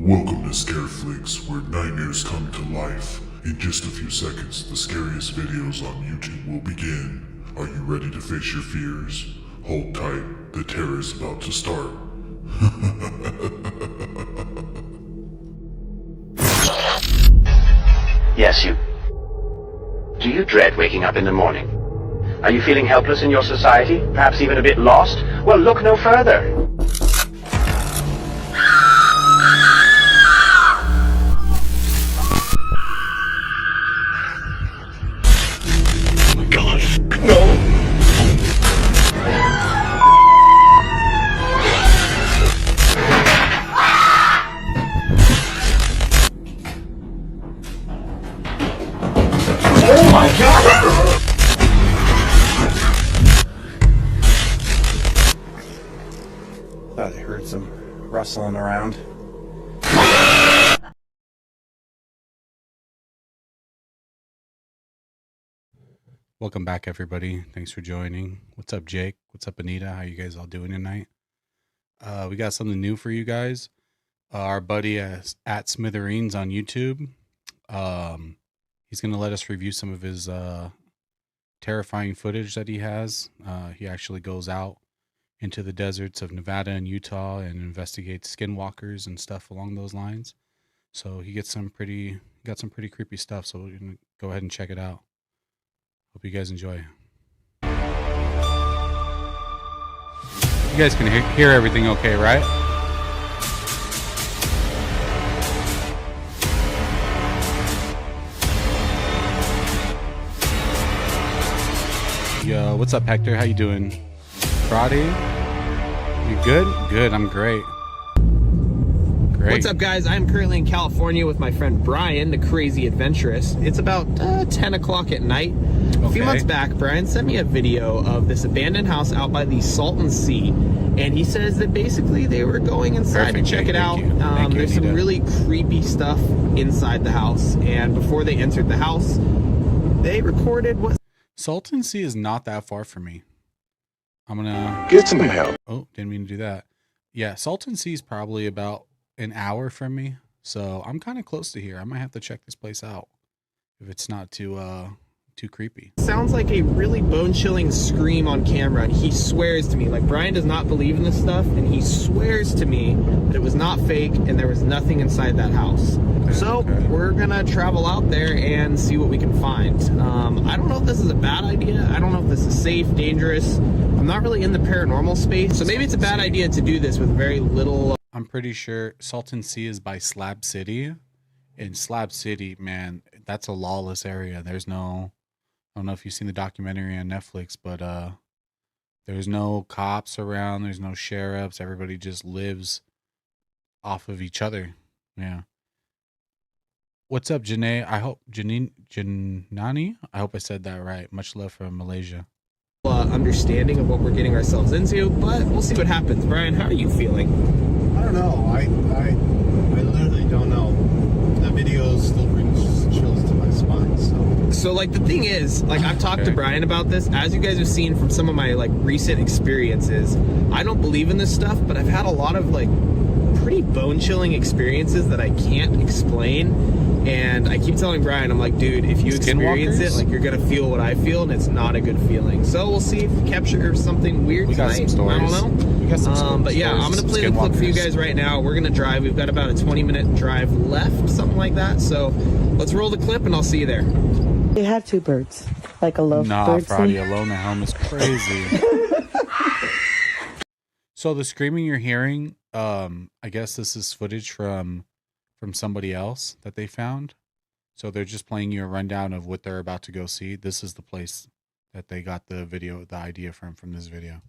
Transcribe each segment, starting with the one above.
Welcome to Scareflix, where nightmares come to life. In just a few seconds, the scariest videos on YouTube will begin. Are you ready to face your fears? Hold tight, the terror is about to start. Yes, you. Do you dread waking up in the morning? Are you feeling helpless in your society? Perhaps even a bit lost? Well, look no further. Oh my God. No! Oh my God! Thought I heard some rustling around. Welcome back, everybody. Thanks for joining. What's up, Jake? What's up, Anita? How you guys all doing tonight? We got something new for you guys. Our buddy at Smithereens on YouTube. He's going to let us review some of his terrifying footage that he has. He actually goes out into the deserts of Nevada and Utah and investigates skinwalkers and stuff along those lines. So he got some pretty creepy stuff. So we're gonna go ahead and check it out. Hope you guys enjoy. You guys can hear everything okay, right? Yo, what's up, Hector? How you doing? Friday? You good? Good, I'm great. Great. What's up, guys? I'm currently in California with my friend Brian, the crazy adventurous. It's about 10 o'clock at night. A few months back, Brian sent me a video of this abandoned house out by the Salton Sea, and he says that basically they were going inside to check it out. There's some really creepy stuff inside the house, and before they entered the house, they recorded what... Salton Sea is not that far from me. I'm gonna Get some help. Oh, didn't mean to do that. Yeah, Salton Sea is probably about an hour from me, so I'm kind of close to here. I might have to check this place out if it's not too creepy. Sounds like a really bone-chilling scream on camera, and he swears to me, like, Brian does not believe in this stuff, and he swears to me that it was not fake and there was nothing inside that house. So we're gonna travel out there and see what we can find. I don't know if this is a bad idea. I don't know if this is safe, dangerous. I'm not really in the paranormal space, so maybe it's a bad idea to do this with very little... I'm pretty sure Salton Sea is by Slab City. In Slab City, man, that's a lawless area. There's no... I don't know if you've seen the documentary on Netflix, but there's no cops around. There's no sheriffs. Everybody just lives off of each other. Yeah. What's up, Janae? I hope Janani. I hope I said that right. Much love from Malaysia. Understanding of what we're getting ourselves into, but we'll see what happens. Brian, how are you feeling? I don't know. I literally don't know. That video still brings chills to my spine. So like the thing is, like I've talked to Brian about this, as you guys have seen from some of my like recent experiences. I don't believe in this stuff, but I've had a lot of like pretty bone-chilling experiences that I can't explain. And I keep telling Brian, I'm like, dude, if you experience it, like you're gonna feel what I feel, and it's not a good feeling. So we'll see if we capture something weird tonight. Some stories. I don't know. We got some but yeah, I'm gonna play the clip for you guys right now. We're gonna drive. We've got about a 20-minute drive left, something like that. So let's roll the clip, and I'll see you there. They have two birds, like a love bird. Nah, Friday alone at home is crazy. So the screaming you're hearing, I guess this is footage from somebody else that they found. So they're just playing you a rundown of what they're about to go see. This is the place that they got the idea from this video.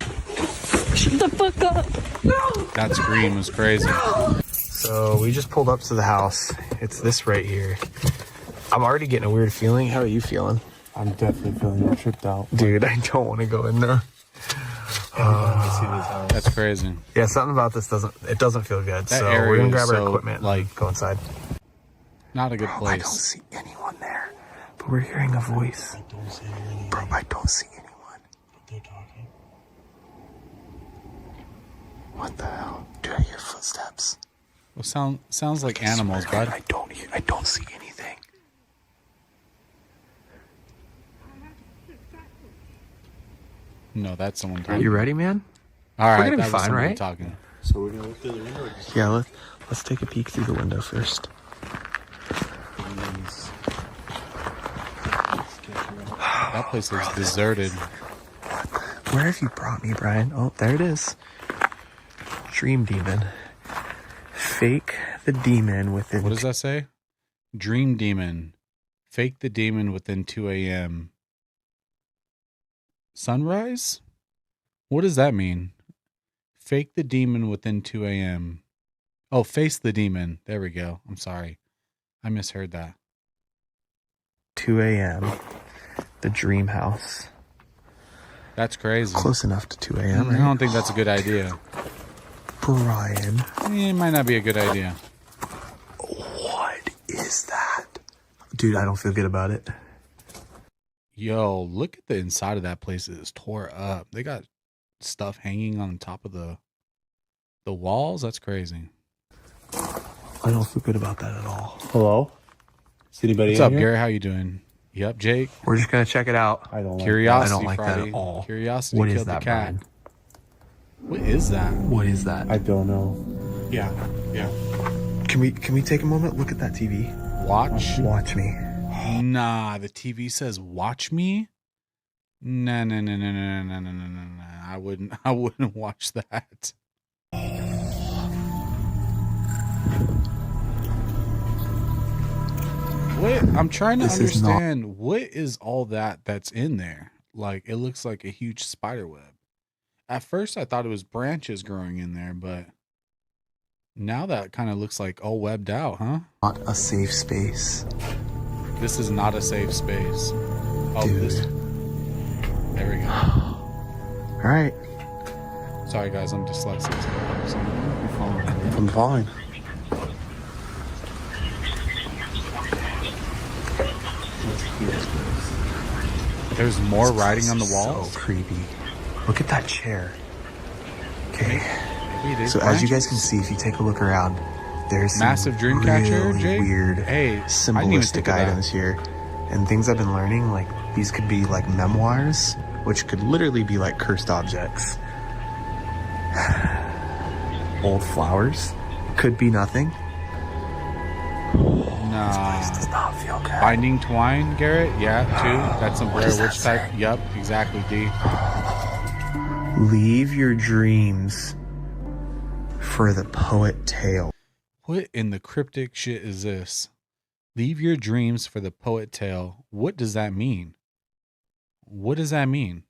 Shut the fuck up! No! That scream was crazy. So we just pulled up to the house. It's this right here. I'm already getting a weird feeling. How are you feeling? I'm definitely feeling tripped out. Dude, I don't want to go in there. That's crazy. Yeah, something about this doesn't feel good. That so area we're gonna is grab our so, equipment, like, go inside. Not a good I don't place. see anyone there, but we're hearing a voice. I don't see anyone. Bro, I don't see anyone. But they're talking. What the hell? Do I hear footsteps? Well, sounds like animals, bud. I don't see anything. No, that's someone talking. You ready, man? All right, gonna be that was fine, somebody right? talking. So we're gonna look through the window or just Yeah, let's take a peek through the window first. That place looks deserted. Where have you brought me, Brian? Oh, there it is. Dream demon. Fake the demon within. What does that say? Dream demon. Fake the demon within 2 a.m. Sunrise? What does that mean? Fake the demon within 2 a.m. Oh, face the demon. There we go. I'm sorry. I misheard that. 2 a.m. The dream house. That's crazy. Close enough to 2 a.m. I don't think that's a good idea. Brian. It might not be a good idea. What is that? Dude, I don't feel good about it. Yo, look at the inside of that place. It is tore up. They got stuff hanging on top of the walls. That's crazy. I don't feel good about that at all. hello? Is anybody What's in up, here? Gary? How you doing? Yep, Jake. We're just gonna check it out. I don't like Curiosity I don't like that Friday. at all. Curiosity What is killed that, the cat. Brian? What is that? What is that? that. I don't know. Yeah. Can we take a moment? Look at that TV. Watch. Watch me. Nah, the TV says watch me. No. I wouldn't watch that. What? I'm trying to This is not- understand what is all that's in there. Like it looks like a huge spider web. At first I thought it was branches growing in there, but now that kind of looks like all webbed out, huh? Not a safe space. This is not a safe space. Oh, Dude. this. There we go. All right. Sorry, guys, I'm dyslexic. So I'm fine. there's more writing on the walls. So creepy. Look at that chair. Okay. Maybe it is So as you guys can branches. see, if you take a look around, there's some Massive dream catcher, really Jake? weird Hey, I didn't even symbolistic think of that. items here. And things I've been learning, like these could be like memoirs, which could literally be like cursed objects. Old flowers. Could be nothing. Nah. This does not feel good. Binding twine, Garrett? Yeah, too. That's some Blair does that Witch type. say? Yep, exactly, D. Leave your dreams for the poet tale. What in the cryptic shit is this? Leave your dreams for the poet tale. What does that mean? What does that mean?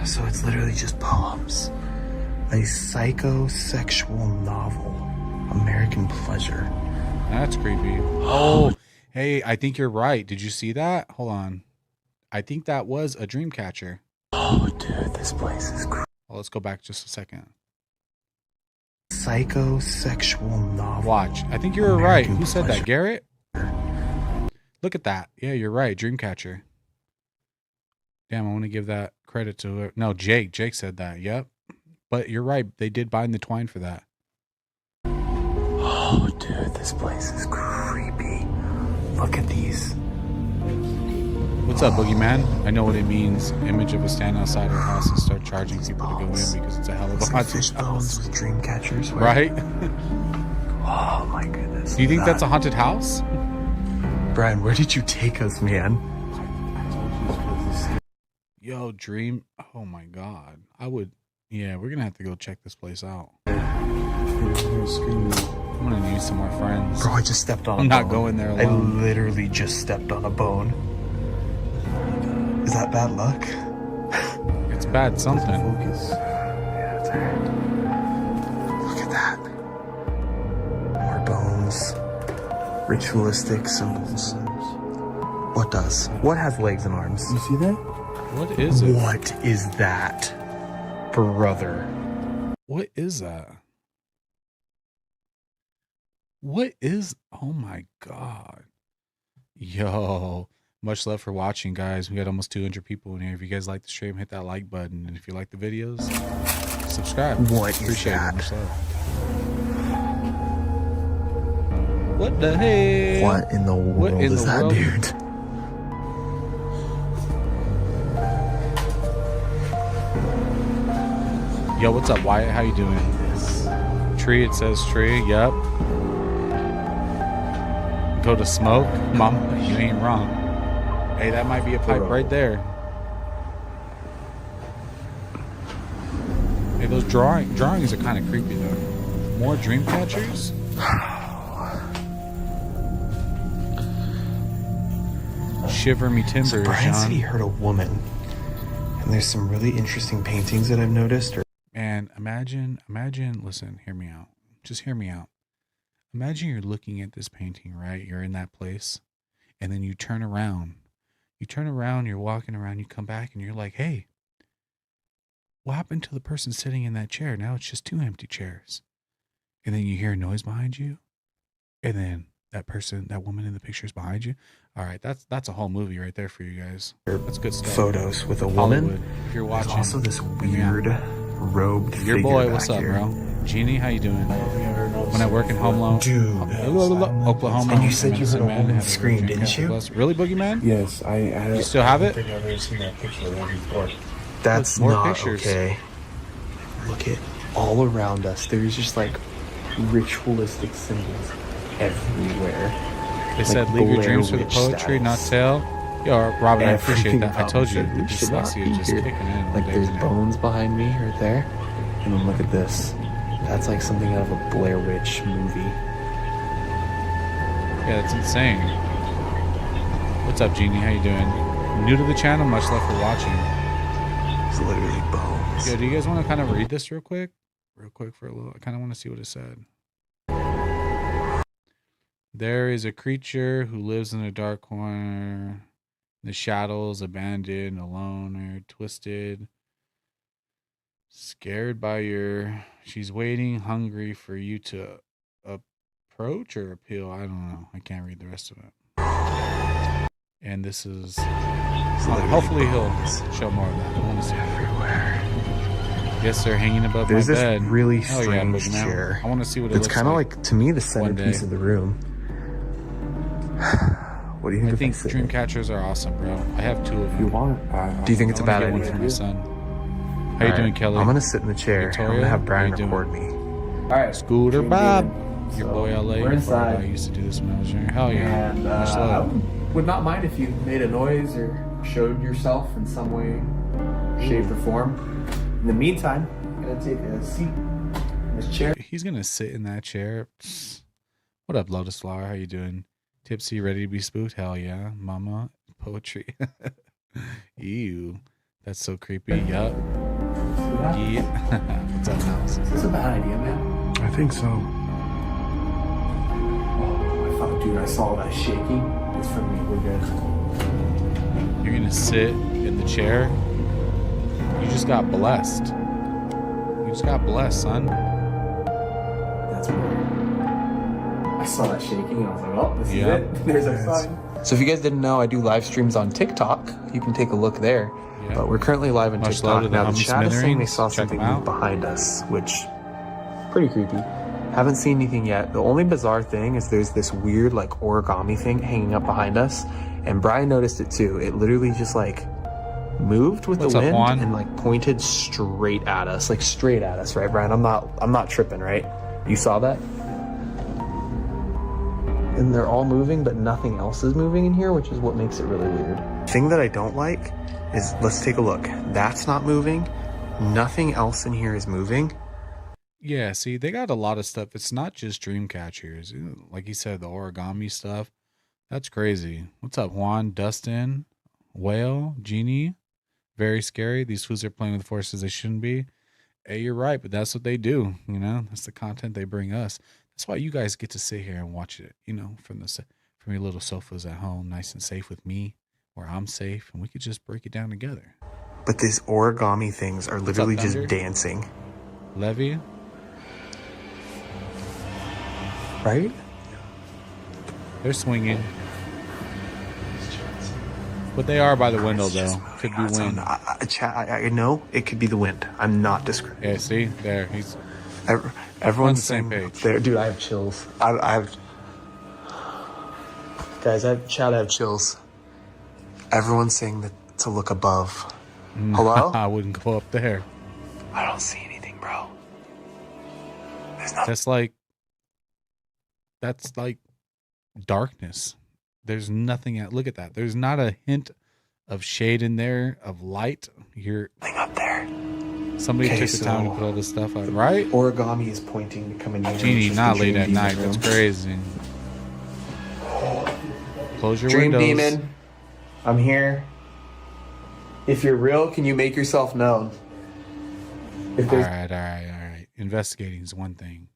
So it's literally just poems. A psychosexual novel. American Pleasure. That's creepy. Oh, hey, I think you're right. Did you see that? Hold on. I think that was a dream catcher. Oh, dude, this place is crazy. Well, let's go back just a second. Psychosexual novel. Watch. I think you were right. American Who said that? Pleasure. Garrett? Look at that. Yeah, you're right. Dreamcatcher. Damn, I want to give that credit to her. No, Jake. Jake said that. Yep. But you're right. They did bind the twine for that. Oh, dude, this place is creepy. Look at these. What's up, Boogeyman? I know what it means. Image of a stand outside her house and start charging people to go in because it's a hell of a Some haunted fish bones house. with dream catchers. Right? Oh my goodness. Do you think that's a haunted house? Brian, where did you take us, man? Yo, Dream. Oh my God. I would. Yeah, we're going to have to go check this place out. I'm going to need some more friends. Bro, I just stepped on I'm a not bone. going there I alone. literally just stepped on a bone. Is that bad luck? It's bad something. Focus. Yeah, it's alright. Look at that. More bones. Ritualistic symbols. What does? What has legs and arms? You see that? What is it? What is that, brother? What is that? What is? Oh my God. Yo, Much love for watching, guys. We got almost 200 people in here. If you guys like the stream, hit that like button. And if you like the videos, subscribe. What is Appreciate that? it. Much love. What the hell? What in the world in is the that, world? dude? Yo, what's up, Wyatt? How you doing? Tree, it says tree. Yep. Go to smoke. Mama, you ain't wrong. Hey, that might be a pipe right there. Hey, those drawings are kind of creepy, though. More dream catchers? Shiver me timbers, So Brian said he John. heard a woman, and there's some really interesting paintings that I've noticed. And imagine, listen, hear me out. Just hear me out. Imagine you're looking at this painting, right? You're in that place, and then you turn around. You're walking around, you come back, and you're like, hey, what happened to the person sitting in that chair? Now it's just 2 empty chairs. And then you hear a noise behind you, and then that woman in the picture is behind you. All right, that's a whole movie right there for you guys. That's good stuff. Photos with a Hollywood. woman. If you're There's watching, also this yeah. weird robed Your figure boy, back what's up, here. bro? Jeannie, how you doing? When I work in Home Loan, Dude. Oklahoma. And you said you Medicine heard a Man woman had scream, dream didn't catcher you? plus. Really, Boogeyman? Yes, I You still have it? I think I've ever seen that picture of that before. That's More not pictures. okay. Look at all around us. There's just like ritualistic symbols everywhere. They said leave your Blair dreams for the Witch poetry, not status. tell. Yo, Robin, I appreciate Everything that. I about told me you, said the we should not dyslexia be is just here. kicking in. Like one there's day today. bones behind me right there. And then look at this. That's like something out of a Blair Witch movie. Yeah, that's insane. What's up, Jeannie? How you doing? New to the channel? Much love for watching. It's literally bones. Yo, do you guys want to kind of read this real quick? Real quick for a little. I kind of want to see what it said. There is a creature who lives in a dark corner. The shadows, abandoned, alone, or twisted. Scared by your... She's waiting, hungry for you to approach or appeal. I don't know. I can't read the rest of it. And this is... hopefully he'll show more of that. I want to see it. Yes, they're hanging above There's my this bed. really Hell yeah, strange Boogeyman. chair. I want to see what it It's looks kind of like. like, to me, the one day. centerpiece of the room. What do you think? I if think sit dream in it? catchers are awesome, bro. I have 2 of them. You want? Do you think it's a bad I wanna get idea? one for my son. How you All doing, right, Kelly? I'm gonna sit in the chair. Victoria, I'm gonna have how Brian you doing? record me. All right. Scooter Dream Bob. David. Your So, boy LA. we're inside. I used to do this when I was younger. Hell yeah. And Much I love. would not mind if you made a noise or showed yourself in some way, shape, or form. In the meantime, I'm gonna take a seat in this chair. He's gonna sit in that chair. Psst. What up, Lotus Flower? How you doing? Tipsy, ready to be spooked? Hell yeah, mama. Poetry. Ew, that's so creepy. Yup. Yeah. What's up, Mouse? Is this a bad idea, man? I think so. Oh, I thought, dude, I saw that shaking. It's from me. We're good. You're gonna sit in the chair. You just got blessed. You just got blessed, son. That's weird. I saw that shaking and I was like, oh, this Yeah. is it. There's our sign. So if you guys didn't know, I do live streams on TikTok. You can take a look there. Yeah. But we're currently live on Much love TikTok. to the Now the Hummus chat is saying they Smithereens. saw Check something them out. move behind us, which pretty creepy. Haven't seen anything yet. The only bizarre thing is there's this weird like origami thing hanging up behind us, and Brian noticed it too. It literally just like moved with What's the up, wind Juan? and like pointed straight at us, like straight at us, right, Brian? I'm not tripping, right? You saw that? And they're all moving, but nothing else is moving in here, which is what makes it really weird. Thing that I don't like is, let's take a look. That's not moving. Nothing else in here is moving. Yeah, see, they got a lot of stuff. It's not just dream catchers. Like you said, the origami stuff. That's crazy. What's up, Juan, Dustin, Whale, Genie? Very scary. These fools are playing with forces they shouldn't be. Hey, you're right, but that's what they do. You know, that's the content they bring us. That's why you guys get to sit here and watch it, you know, from your little sofas at home, nice and safe with me, where I'm safe, and we could just break it down together. But these origami things are literally just Thunder? dancing. Levy, Right? they're swinging. But they are by the window, It's just though. moving Could on be its own. wind. I know it could be the wind. I'm not discriminating. Yeah, see? There. He's Everyone's on the same saying page. there, dude. I have chills. I have, guys. I have chills. Everyone's saying that to look above. Hello? I wouldn't go up there. I don't see anything, bro. There's nothing. That's like darkness. There's nothing look at that. There's not a hint of shade in there, of light. Up there. Somebody Okay, took the time to so- put all this stuff out, right? Origami is pointing to coming in. Genie, not late at night. That's crazy. Close your Dream windows. demon, I'm here. If you're real, can you make yourself known? If All there's right. Investigating is one thing.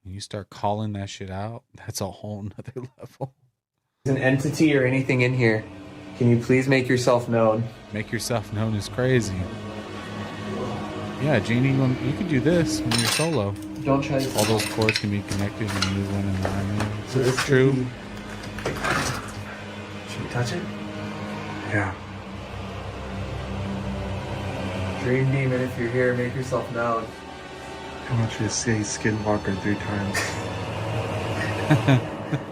When you start calling that shit out, that's a whole nother level. an entity or anything in here, can you please make yourself known? Make yourself known is crazy. Yeah, Genie, you can do this when you're solo. Don't try to. All those cords can be connected and you move one environment. So It's this true. could be- Should we touch it? Yeah. Dream demon, if you're here, make yourself known. I want you to say Skinwalker 3 times.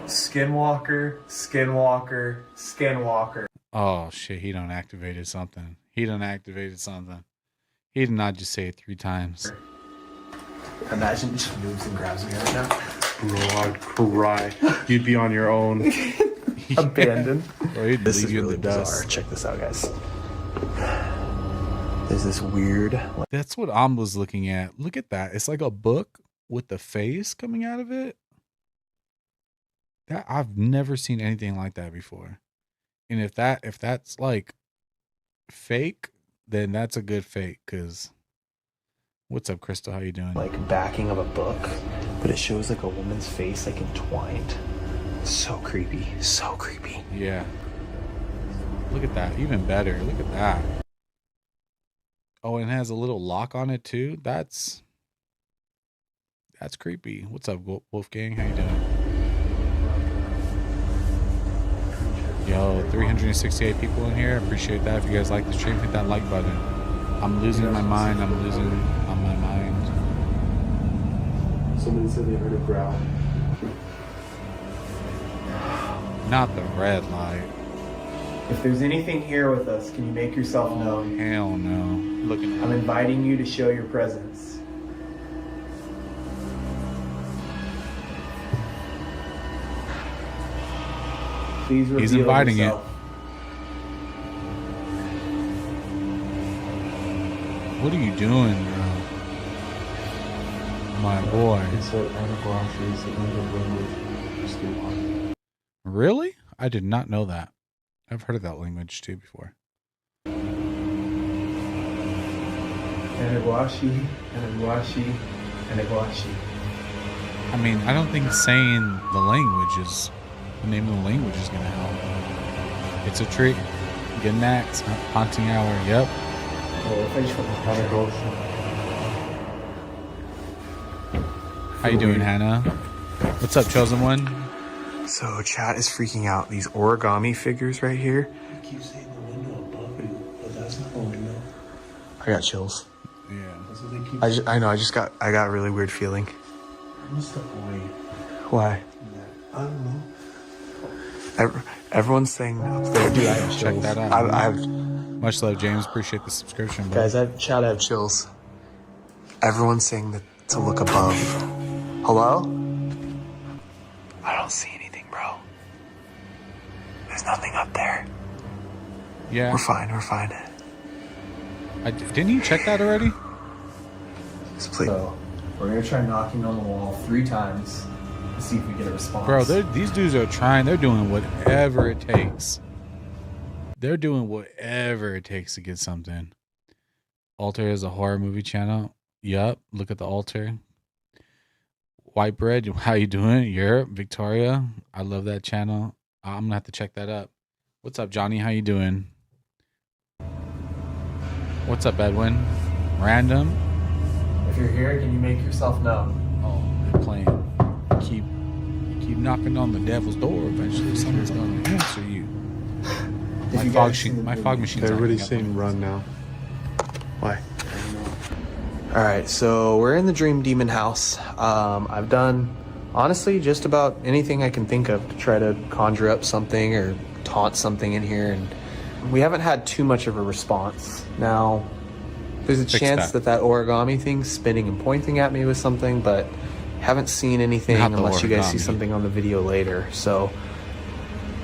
Skinwalker, Skinwalker, Skinwalker. Oh shit, he done activated something. He did not just say it 3 times. Imagine just moves and grabs me right now. Bro, I'd cry. You'd be on your own. Abandoned. Or he'd This leave is you in really the bizarre. dust. Check this out, guys. There's this weird. That's what I was looking at. Look at that. It's like a book with the face coming out of it. That I've never seen anything like that before. And if that's like fake, then that's a good fake. Cause what's up, Crystal? How you doing? Like backing of a book, but it shows like a woman's face like entwined. So creepy. So creepy. Yeah. Look at that. Even better. Look at that. Oh, and it has a little lock on it too. That's creepy. What's up, Wolfgang? How you doing? Yo, 368 people in here. I appreciate that. If you guys like the stream, hit that like button. I'm losing my mind. I'm losing on my mind. Somebody said they heard a growl. Not the red light. If there's anything here with us, can you make yourself known? Hell no. Looking I'm inviting you to show your presence. Please reveal He's inviting it. yourself. What are you doing, bro? My boy. It said Anagwashi is the English language. Skinwalker. Really? I did not know that. I've heard of that language too before. Anagwashi, Anagwashi, Anagwashi. I mean, I don't think saying the language is the name of the language is gonna help. It's a trick. Get an axe. Haunting hour. Yep. How you doing, Hannah? What's up, chosen one? So chat is freaking out. These origami figures right here. I keep saying the window above you, but that's not the window. I got chills. Yeah. That's what they keep I know. I got a really weird feeling. I'm gonna step away. Why? I don't know. Everyone's saying up there. Dude, I have chills. Check that out. I have, Much love, James. Appreciate the subscription, bro. guys, I have chills. Everyone's saying that to look above. Hello? I don't see anything, bro. There's nothing up there. Yeah. We're fine. Didn't you check that already? Just please. So, we're gonna try knocking on the wall 3 times to see if we get a response. Bro, these dudes are trying. They're doing whatever it takes. They're doing whatever it takes to get something. Alter is a horror movie channel. Yup. Look at the altar. White Bread, how you doing? Europe, Victoria. I love that channel. I'm gonna have to check that up. What's up, Johnny? How you doing? What's up, Edwin? Random. If you're here, can you make yourself known? Oh, they're playing. Keep knocking on the devil's door. Eventually, someone's gonna answer you. If My fog machine's Everybody's already up. saying run now. Why? All right, so we're in the Dream Demon house. I've done, honestly, just about anything I can think of to try to conjure up something or taunt something in here, and we haven't had too much of a response. Now, there's a chance that origami thing's spinning and pointing at me with something, but haven't seen anything Not the unless you guys see origami. something on the video later. So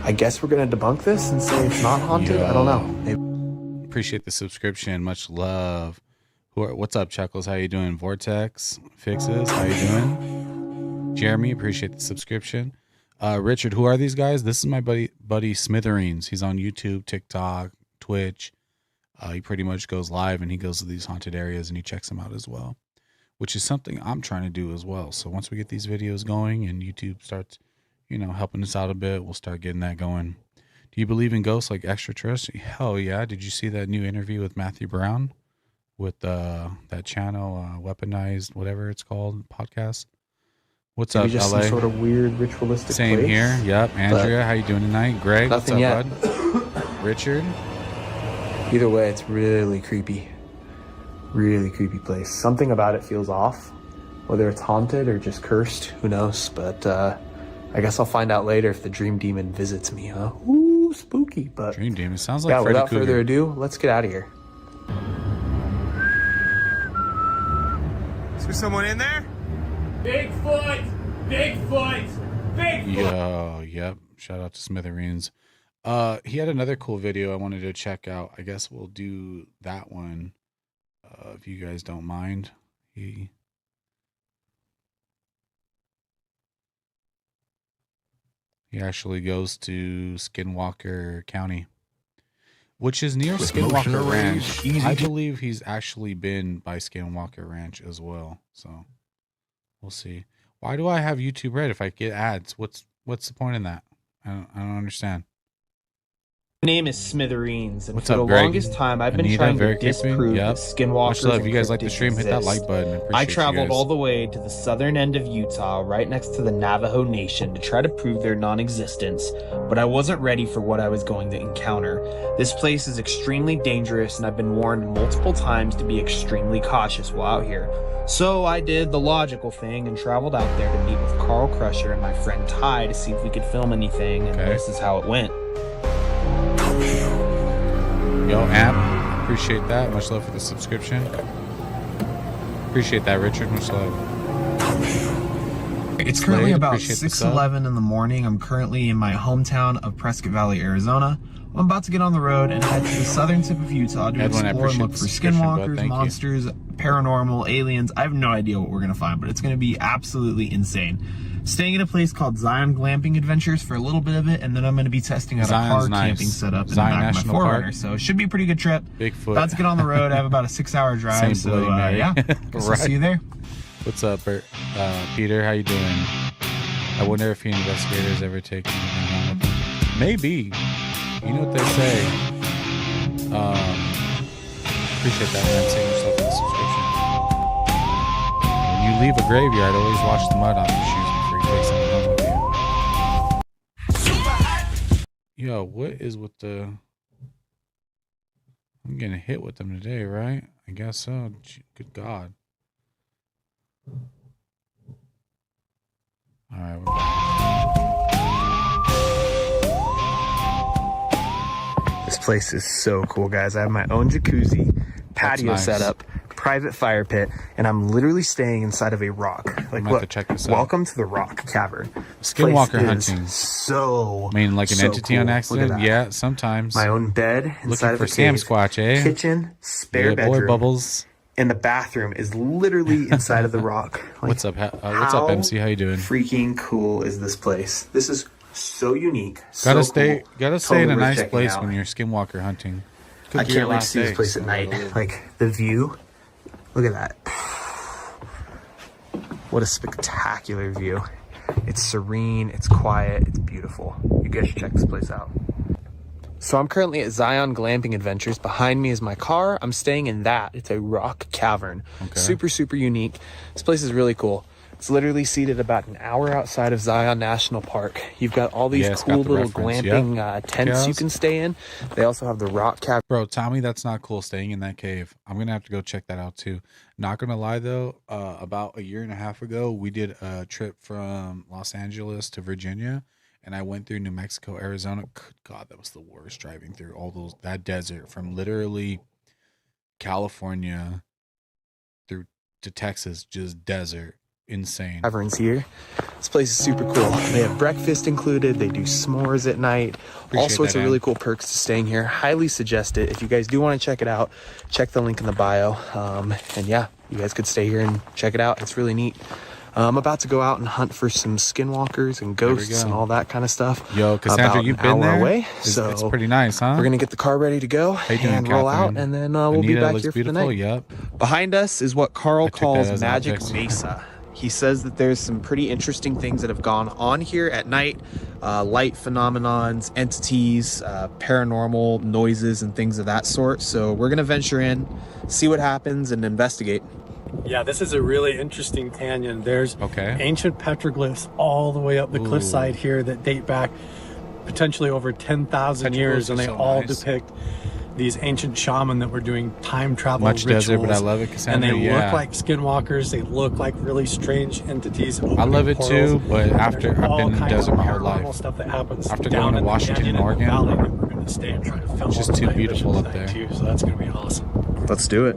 I guess we're gonna debunk this and say it's not haunted. I don't know. Maybe. Appreciate the subscription. Much love. What's up, Chuckles? How you doing? Vortex Fixes, how you doing? Jeremy, appreciate the subscription. Richard, who are these guys? This is my buddy Smithereens. He's on YouTube, TikTok, Twitch. He pretty much goes live and he goes to these haunted areas and he checks them out as well, which is something I'm trying to do as well. So once we get these videos going and YouTube starts, helping us out a bit, we'll start getting that going. Do you believe in ghosts like extraterrestrial? Hell yeah. Did you see that new interview with Matthew Brown with that channel, Weaponized, whatever it's called, podcast? What's Maybe up, just LA? some sort of weird ritualistic Same place. here. Yep. Andrea, how you doing tonight? Greg, what's Nothing up, yet. bud? Richard? Either way, it's really creepy. Really creepy place. Something about it feels off. Whether it's haunted or just cursed, who knows? But I guess I'll find out later if the Dream Demon visits me, huh? Ooh, spooky. But Dream Demon. Sounds like yeah, Freddy without Krueger. further ado, let's get out of here. Is there someone in there? Bigfoot! Bigfoot! Bigfoot! Yo, yep. Shout out to Smithereens. He had another cool video I wanted to check out. I guess we'll do that one if you guys don't mind. He actually goes to Skinwalker County, which is near Skinwalker Ranch. I believe he's actually been by Skinwalker Ranch as well. So we'll see. Why do I have YouTube Red if I get ads? What's the point in that? I don't understand. My name is Smithereens, and What's for up, the Greg? longest time, I've been Anita, trying very to creepy. disprove Yep. that skinwalkers Much love. If and you guys like the cryptids stream, hit that exist. like button. Appreciate I you traveled guys. all the way to the southern end of Utah, right next to the Navajo Nation, to try to prove their non-existence, but I wasn't ready for what I was going to encounter. This place is extremely dangerous, and I've been warned multiple times to be extremely cautious while out here. So I did the logical thing and traveled out there to meet with Carl Crusher and my friend Ty to see if we could film anything, and Okay. this is how it went. Yo, Amp, appreciate that. Much love for the subscription. Appreciate that, Richard. Much love. It's Slade, currently about appreciate the sub. 6:11 in the morning. I'm currently in my hometown of Prescott Valley, Arizona. I'm about to get on the road and head to the southern tip of Utah to Edwin, I explore and appreciate look the for subscription, bud. skinwalkers, Thank you. monsters, paranormal, aliens. I have no idea what we're going to find, but it's going to be absolutely insane. Staying at a place called Zion Glamping Adventures for a little bit of it, and then I'm going to be testing out Zion's a car nice. camping setup in Zion the back National of my Park. 4Runner. So it should be a pretty good trip. Bigfoot. About to get on the road. I have about a 6-hour drive. Same So Bloody Mary. yeah, guess I'll Right. see you there. What's up, Peter? How you doing? I wonder if the investigators ever take anything home with them. Maybe. You know what they say. Appreciate that, man. Save yourself for the subscription. When you leave a graveyard, always wash the mud off your shoes before you take something home with you. Yo, what is with the... I'm getting hit with them today, right? I guess so. Good God. All right, we're back. This place is so cool, guys. I have my own jacuzzi, patio nice. setup, private fire pit, and I'm literally staying inside of a rock. Like, might have to look, check this out. welcome to the Rock Cavern. This Skinwalker place is hunting. So, I mean, like an so entity cool. on Look at accident? that. Yeah, sometimes. My own bed inside Looking of for a Sam cave. Squatch, eh? Kitchen, spare Yeah, boy, bedroom, Bubbles. and the bathroom is literally inside of the rock. Like, What's up? What's up, how MC? How you doing? freaking cool is this place? This is so unique. Gotta so stay. cool. Gotta stay in a Totally worth nice checking place out. when you're skinwalker hunting. Could I be your can't wait to last see this day, place at so- night. Like the view. Look at that. What a spectacular view. It's serene, it's quiet, it's beautiful. You guys should check this place out. So I'm currently at Zion Glamping Adventures. Behind me is my car. I'm staying in that. It's a rock cavern. Okay. Super, super unique. This place is really cool. It's literally seated about an hour outside of Zion National Park. You've got all these Yeah, it's cool got the little reference, glamping tents you Chaos. can stay in. They also have the rock cavern. Bro, tell me that's not cool staying in that cave. I'm gonna have to go check that out too. Not gonna lie though, about a year and a half ago, we did a trip from Los Angeles to Virginia, and I went through New Mexico, Arizona. Good God, that was the worst driving through all that desert from literally California through to Texas, just desert. Insane. Caverns here. This place is super cool. They have breakfast included. They do s'mores at night. All sorts of really cool perks to staying here. Highly suggest it. If you guys do want to check it out, check the link in the bio. And yeah, you guys could stay here and check it out. It's really neat. I'm about to go out and hunt for some skinwalkers and ghosts and all that kind of stuff. Yo, Cassandra, you've been there? Away, so it's pretty nice, huh? We're gonna get the car ready to go and roll out, and then we'll be back here for the night. Yep. Behind us is what Carl calls Magic objects. Mesa. He says that there's some pretty interesting things that have gone on here at night. Light phenomenons, entities, paranormal noises, and things of that sort. So we're gonna venture in, see what happens, and investigate. Yeah, this is a really interesting canyon. There's ancient petroglyphs all the way up the cliffside here that date back potentially over 10,000 years, and they all depict these ancient shaman that were doing time travel Much rituals. desert, but I love it, Cassandra. And they look like skinwalkers. They look like really strange entities. I love it too, but after I've been in the desert my whole life. Stuff that happens After down going to in the Washington canyon and Oregon, the valley that we're going to stay and try to film. it's just all too night beautiful vision up there. tonight, too, so that's going to be awesome. Let's do it.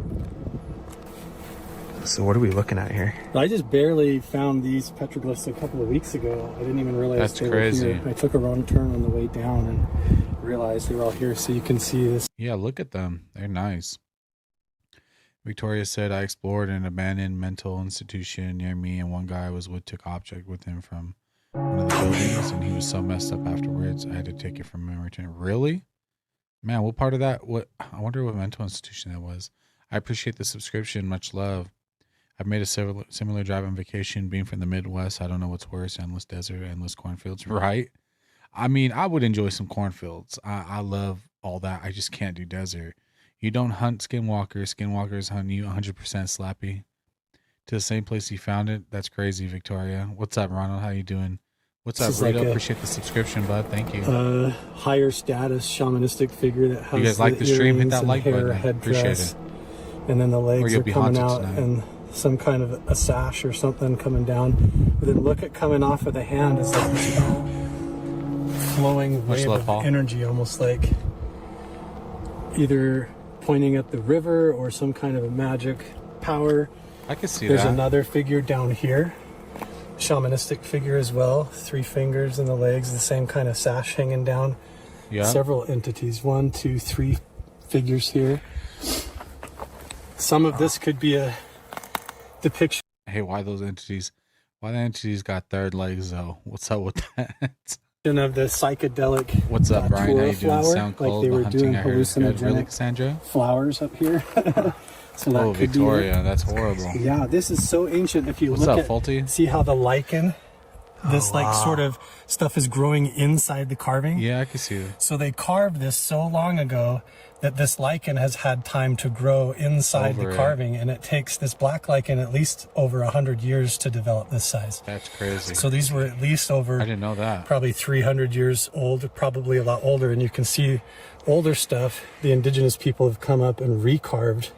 So what are we looking at here? I just barely found these petroglyphs a couple of weeks ago. I didn't even realize That's they crazy. were here. I took a wrong turn on the way down and realized they were all here, so you can see this. Yeah, look at them. They're nice. Victoria said, I explored an abandoned mental institution near me, and one guy I was with took object with him from one of the buildings, and he was so messed up afterwards, I had to take it from him and return it. Really? Man, what part of that? I wonder what mental institution that was. I appreciate the subscription. Much love. I've made a similar drive on vacation. Being from the Midwest, I don't know what's worse, endless desert, endless cornfields, right? I mean, I would enjoy some cornfields. I love all that. I just can't do desert. You don't hunt skinwalkers. Skinwalkers hunt you 100% slappy. To the same place you found it. That's crazy, Victoria. What's up, Ronald? How you doing? What's up, Rito? Appreciate the subscription, bud. Thank you. Higher status shamanistic figure that has you guys like the stream? Hit that like button. Appreciate it. And then the legs are coming out tonight. and some kind of a sash or something coming down. But then look at coming off of the hand is like this flowing wave of energy, almost like either pointing at the river or some kind of a magic power. I can see There's that. another figure down here, shamanistic figure as well. 3 fingers in the legs, the same kind of sash hanging down. Yeah. Several entities, 1, 2, 3 figures here. Some of this could be a depiction. Hey, why those entities? Why the entities got third legs though? What's up with that? Of the psychedelic. What's up, Brian? How you doing? Flower, Sound cold. like they were doing hallucinogenic really, Cassandra? Flowers up here. So that could Victoria, be that's horrible. Yeah, this is so ancient. If you What's look up, at, Faulty? see how the lichen, this like sort of stuff is growing inside the carving. Yeah, I can see that. So they carved this so long ago that this lichen has had time to grow inside the carving, and it takes this black lichen at least over 100 years to develop this size. That's crazy. So these were at least over, I didn't know that. Probably 300 years old, probably a lot older. And you can see older stuff the indigenous people have come up and recarved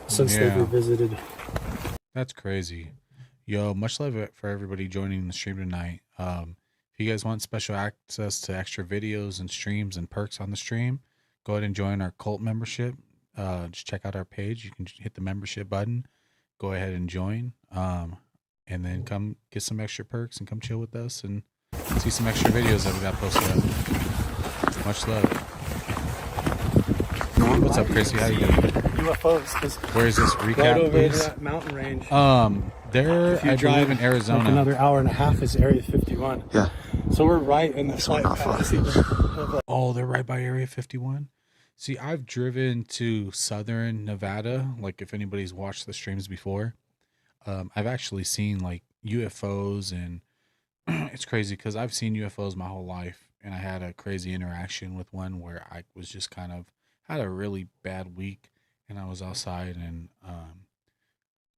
since they've revisited. That's crazy. Yo, much love for everybody joining the stream tonight. If you guys want special access to extra videos and streams and perks on the stream, go ahead and join our cult membership. Just check out our page. You can hit the membership button. Go ahead and join. And then come get some extra perks and come chill with us and see some extra videos that we got posted up. Much love. What's up, Chrissy? How you doing? UFOs. Where is this recap, right over please? that mountain range. There, I drive in Arizona. Like another hour and a half is Area 51. Yeah. So we're right in the flight path. Oh, they're right by Area 51. See, I've driven to southern Nevada. Like, if anybody's watched the streams before, I've actually seen like UFOs, and it's crazy because I've seen UFOs my whole life, and I had a crazy interaction with one where I was just kind of had a really bad week, and I was outside, and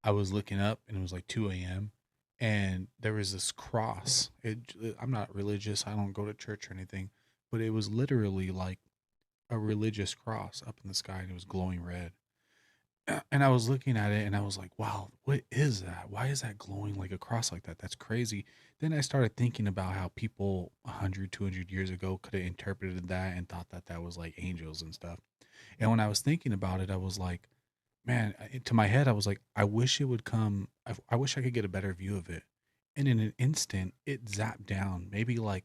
I was looking up, and it was like 2 a.m., and there was this cross. I'm not religious. I don't go to church or anything, but it was literally like a religious cross up in the sky, and it was glowing red. And I was looking at it and I was like, wow, what is that? Why is that glowing like a cross like that? That's crazy. Then I started thinking about how people 100, 200 years ago could have interpreted that and thought that that was like angels and stuff. And when I was thinking about it, I was like, man, to my head, I was like, I wish it would come. I wish I could get a better view of it. And in an instant, it zapped down, maybe like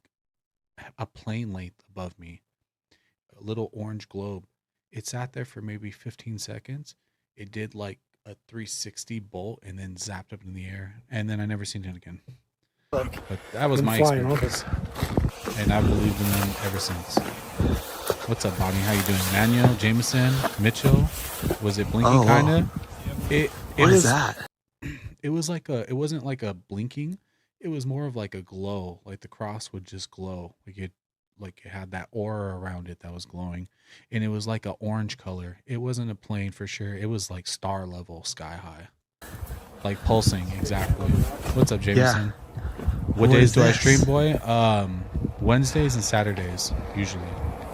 a plane length above me, a little orange globe. It sat there for maybe 15 seconds. It did like a 360 bolt and then zapped up in the air. And then I never seen it again. But that was my experience. And I believed in them ever since. What's up, Bonnie? How you doing? Manuel, Jameson, Mitchell? Was it blinking kind of? What is that? It was like it wasn't like a blinking. It was more of like a glow. Like the cross would just glow. Like it had that aura around it that was glowing. And it was like an orange color. It wasn't a plane for sure. It was like star level, sky high. Like pulsing, exactly. What's up, Jameson? Yeah. What days do I stream, boy? Wednesdays and Saturdays, usually.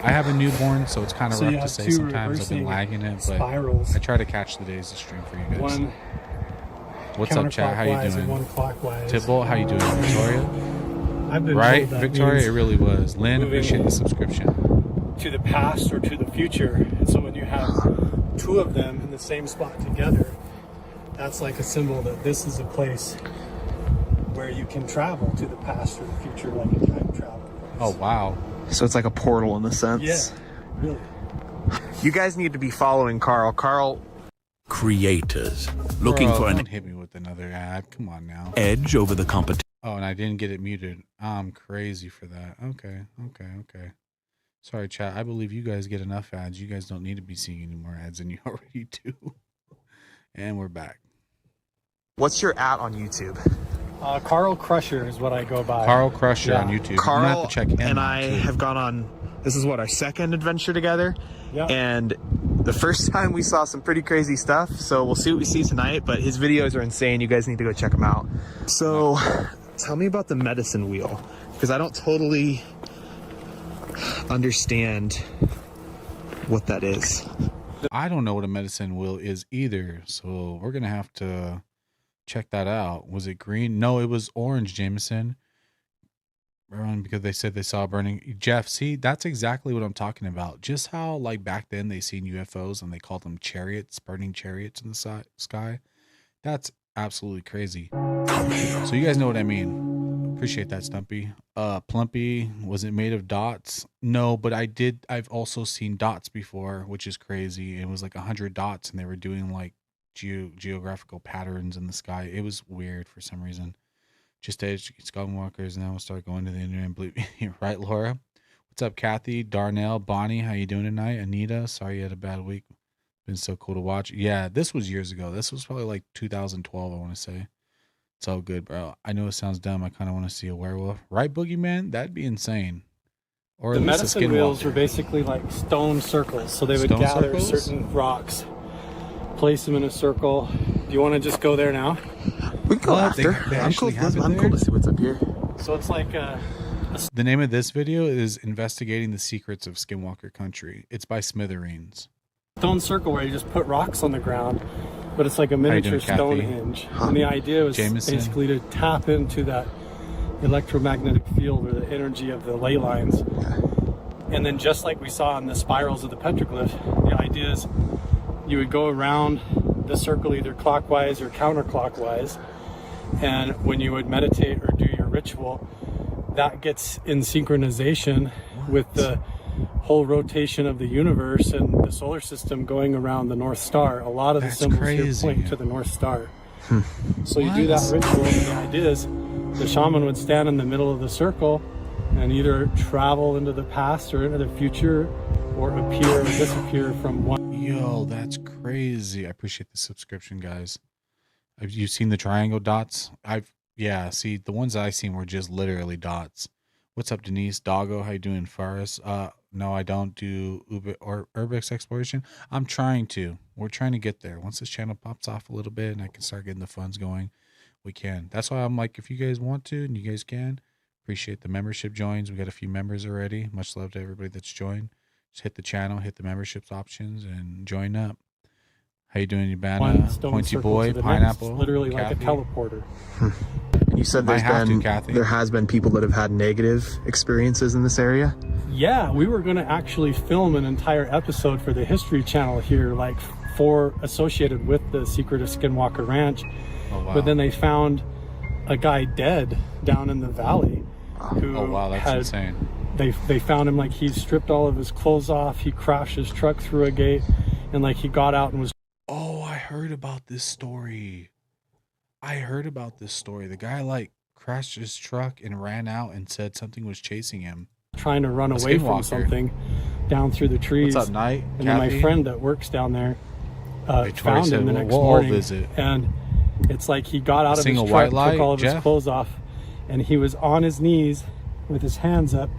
I have a newborn, so it's kind of rough to say. Sometimes I've been lagging it, but I try to catch the days to stream for you guys. One What's up, chat? How you doing? One clockwise. Tibble, how you doing? Victoria? I've been right, told that Victoria, it really was. Lynn, appreciate the subscription. To the past or to the future. And so when you have two of them in the same spot together, that's like a symbol that this is a place where you can travel to the past or the future, like a time travel place. Oh, wow. So it's like a portal in a sense. Yeah, really. You guys need to be following Carl. Carl. Creators looking for don't hit me with another ad. Come on now. edge over the competition. Oh, and I didn't get it muted. I'm crazy for that. Okay. Sorry, chat. I believe you guys get enough ads. You guys don't need to be seeing any more ads than you already do. And we're back. What's your at on YouTube? Carl Crusher is what I go by. Carl Crusher on YouTube. Carl I'm gonna have to check him and out, I too. have gone on, this is what, our second adventure together? Yeah. And the first time we saw some pretty crazy stuff, so we'll see what we see tonight, but his videos are insane. You guys need to go check them out. So tell me about the medicine wheel, because I don't totally understand what that is. I don't know what a medicine wheel is either, so we're gonna have to check that out. Was it green? No, it was orange, Jameson. Because they said they saw burning. Jeff, see, that's exactly what I'm talking about. Just how, like, back then they seen UFOs and they called them chariots, burning chariots in the sky. That's absolutely crazy. So you guys know what I mean. Appreciate that, Stumpy. Plumpy, was it made of dots? No, but I've also seen dots before, which is crazy. It was like 100 dots and they were doing like geographical patterns in the sky. It was weird for some reason. Just to educate Skywalkers, and then we'll start going to the internet and believe me. Right, Laura? What's up, Kathy, Darnell, Bonnie? How you doing tonight? Anita, sorry you had a bad week. Been so cool to watch. Yeah, this was years ago. This was probably like 2012, I want to say. It's all good, bro. I know it sounds dumb. I kind of want to see a werewolf. Right, Boogeyman? That'd be insane. Or the at least medicine wheels were basically like stone circles. So they would Stone gather circles? certain rocks, place them in a circle. Do you want to just go there now? We can go What? after. They I'm cool. actually have it I'm there? cool to see what's up here. So it's like The name of this video is Investigating the Secrets of Skinwalker Country. It's by Smithereens. stone circle where you just put rocks on the ground, but it's like a you miniature doing, Kathy? Stonehenge. And the idea was Jameson? basically to tap into that electromagnetic field or the energy of the ley lines. And then just like we saw in the spirals of the petroglyph, the idea is you would go around the circle either clockwise or counterclockwise. And when you would meditate or do your ritual, that gets in synchronization with the whole rotation of the universe and the solar system going around the North Star. A lot of the That's symbols crazy. here point to the North Star. So you do that ritual, and the idea is the shaman would stand in the middle of the circle and either travel into the past or into the future or appear or disappear from one. Yo, that's crazy. I appreciate the subscription, guys. Have you seen the triangle dots? Yeah, see, the ones I seen were just literally dots. What's up, Denise? Doggo, how you doing, Faris? No, I don't do Uber or Urbex exploration. I'm trying to. We're trying to get there. Once this channel pops off a little bit and I can start getting the funds going, we can. That's why I'm like, if you guys want to and you guys can, appreciate the membership joins. We got a few members already. Much love to everybody that's joined. Just hit the channel, hit the memberships options, and join up. How you doing, Yabana? Pointy Boy, Pineapple, literally Kathy? like a teleporter. You said there has been people that have had negative experiences in this area. Yeah, we were going to actually film an entire episode for the History Channel here, like associated with the secret of Skinwalker Ranch. Oh, wow. But then they found a guy dead down in the valley. Oh wow, that's insane. They found him, like, he stripped all of his clothes off. He crashed his truck through a gate, and like he got out and was. Oh, I heard about this story. The guy like crashed his truck and ran out and said something was chasing him. Trying to run away from something down through the trees. What's up, Knight? And then my friend that works down there found him the next morning. And it's like he got out of his truck, took all of his clothes off, and he was on his knees with his hands up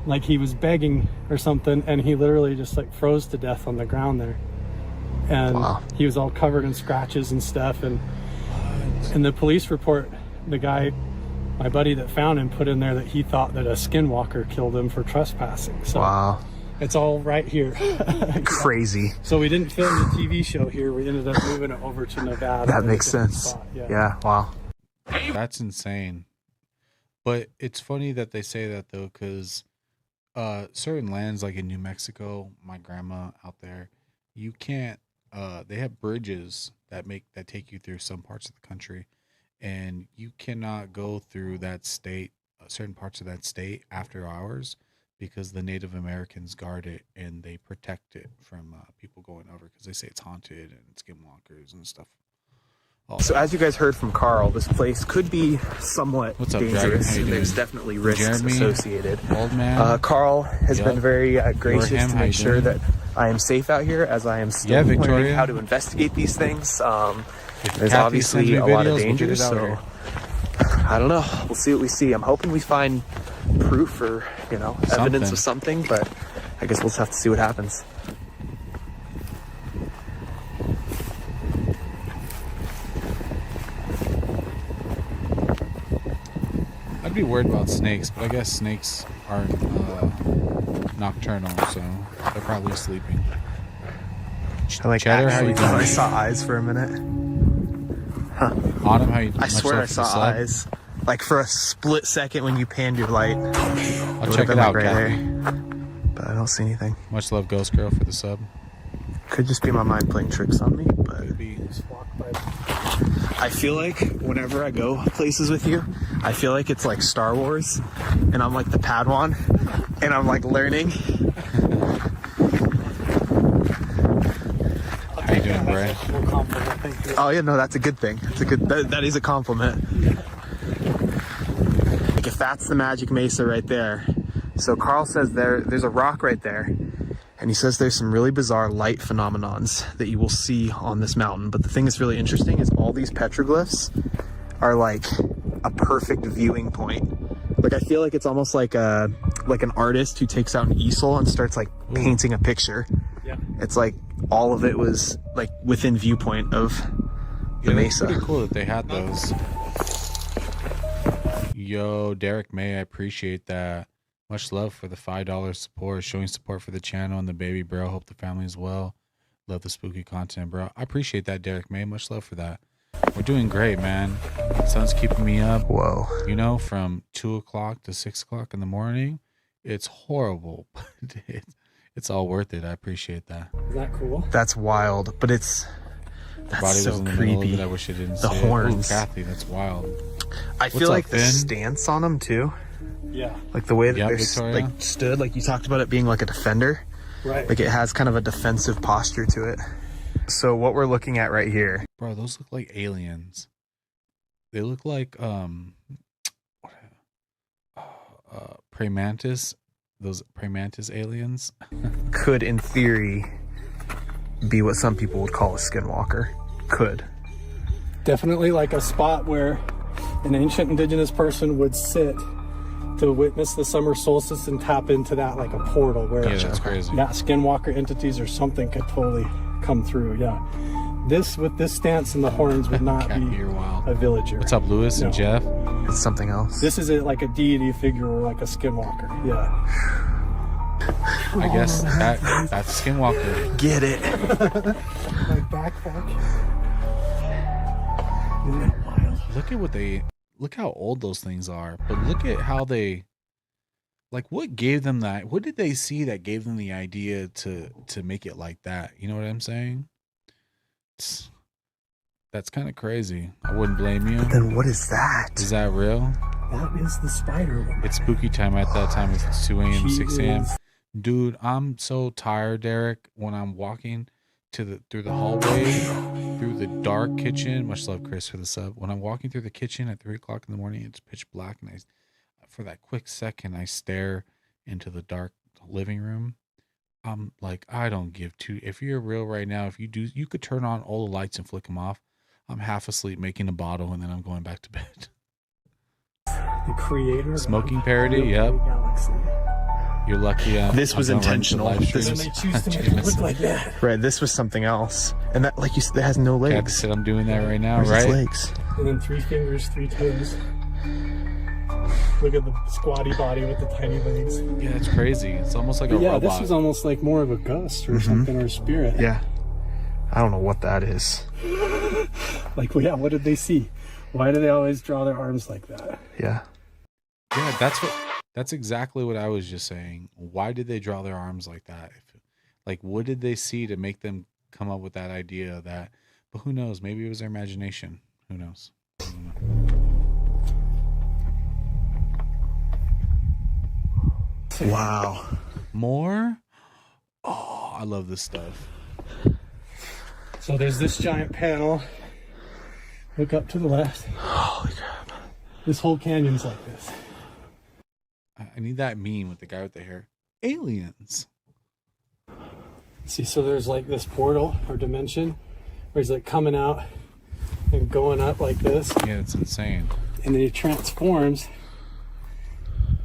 like he was begging or something, and he literally just like froze to death on the ground there. And he was all covered in scratches and stuff. And in the police report, the guy, my buddy that found him, put in there that he thought that a skinwalker killed him for trespassing. So it's all right here. Crazy. So we didn't film the TV show here. We ended up moving it over to Nevada. That makes sense. Yeah. Wow. That's insane. But it's funny that they say that though, because certain lands like in New Mexico, my grandma out there, you can't. They have bridges that take you through some parts of the country, and you cannot go through that state, certain parts of that state after hours, because the Native Americans guard it and they protect it from people going over, because they say it's haunted and skinwalkers and stuff. So as you guys heard from Carl, this place could be somewhat dangerous. There's definitely risks associated. Old man. Carl has been very gracious to make sure that I am safe out here, as I am still learning how to investigate these things. There's obviously a lot of danger, so I don't know. We'll see what we see. I'm hoping we find proof or, evidence of something, but I guess we'll just have to see what happens. I'd be worried about snakes, but I guess snakes aren't nocturnal, so they're probably sleeping. I like Cheddar, how you doing? I saw eyes for a minute. Huh. Autumn, how you doing? I swear I saw eyes. Like for a split second when you panned your light. I'll check it out, right Kathy. there. But I don't see anything. Much love, Ghost Girl, for the sub. Could just be my mind playing tricks on me, but I feel like whenever I go places with you, I feel like it's like Star Wars, and I'm like the Padawan, and I'm like learning. How you doing, Bray? Oh yeah, no, that's a good thing. That is a compliment. Like if that's the Magic Mesa right there. So Carl says there's a rock right there. And he says there's some really bizarre light phenomenons that you will see on this mountain. But the thing that's really interesting is all these petroglyphs are like a perfect viewing point. Like I feel like it's almost like an artist who takes out an easel and starts like painting a picture. Yeah. It's like all of it was like within viewpoint of the mesa. It's pretty cool that they had those. Yo, Derek May, I appreciate that. Much love for the $5 support, showing support for the channel and the baby, bro. Hope the family is well. Love the spooky content, bro. I appreciate that, Derek May. Much love for that. We're doing great, man. Sun's keeping me up. Whoa. From 2 o'clock to 6 o'clock in the morning. It's horrible, but it's all worth it. I appreciate that. Is that cool? That's wild, but that's body so was in the creepy. Middle of it. I wish I didn't the say horns. It. Ooh, Kathy, that's wild. I feel like the stance on them too. Yeah. Like the way that they're like stood, like you talked about it being like a defender. Right. Like it has kind of a defensive posture to it. So what we're looking at right here. Bro, those look like aliens. They look like praying mantis. Those praying mantis aliens. Could in theory be what some people would call a skinwalker. Could. Definitely like a spot where an ancient indigenous person would sit to witness the summer solstice and tap into that like a portal where that's crazy. Skinwalker entities or something could totally come through. Yeah, This, with this stance and the horns, would not be You're wild. a villager. What's up, Lewis and No. Jeff? It's something else. This is like a deity figure or like a skinwalker. Yeah. I guess that's a skinwalker. Get it. My backpack. Look how old those things are, but look at how they, like, what gave them that? What did they see that gave them the idea to make it like that? You know what I'm saying? That's kind of crazy. I wouldn't blame you. But then what is that? Is that real? That is the spider woman. It's spooky time at that time. It's 2 a.m., She 6 a.m. is- Dude, I'm so tired, Derek, when I'm walking through the hallway, through the dark kitchen. Much love, Chris, for the sub. When I'm walking through the kitchen at 3 o'clock in the morning, it's pitch black, and for that quick second, I stare into the dark living room. I'm like, I don't give two. If you're real right now, if you do, you could turn on all the lights and flick them off. I'm half asleep making a bottle, and then I'm going back to bed. The creator. of Smoking parody, Milky yep. Way Galaxy. You're lucky. This was I'm not running intentional. live This streams. And they choose to make it look like that. Right, this was something else. And that, like you said, it has no Cat legs. said I'm doing that right now, Where's its right? legs? And then 3 fingers, 3 toes. Look at the squatty body with the tiny legs. Yeah, it's crazy. It's almost like a Yeah, robot. this was almost like more of a ghost or something, or a spirit. Yeah. I don't know what that is. Like, well, yeah, what did they see? Why do they always draw their arms like that? Yeah. Yeah, that's exactly what I was just saying. Why did they draw their arms like that? Like, what did they see to make them come up with that idea? That, but who knows? Maybe it was their imagination. Who knows? Wow. More? Oh, I love this stuff. So there's this giant panel. Look up to the left. Holy crap. This whole canyon's like this. I need that meme with the guy with the hair. Aliens. See, so there's like this portal or dimension where he's like coming out and going up like this. Yeah, it's insane. And then he transforms.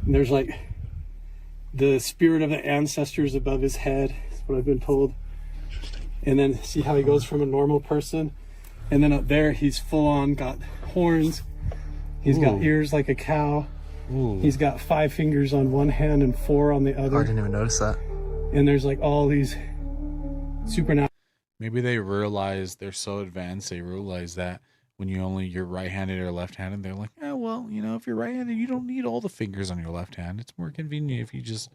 And there's like the spirit of the ancestors above his head, is what I've been told. And then see how he goes from a normal person. And then up there, he's full on got horns. He's got ears like a cow. Ooh. He's got 5 fingers on one hand and 4 on the other. I didn't even notice that. And there's like all these supernatural. Maybe they realize they're so advanced. They realize that when you're right-handed or left-handed, they're like, oh, well, if you're right-handed, you don't need all the fingers on your left hand. It's more convenient if you just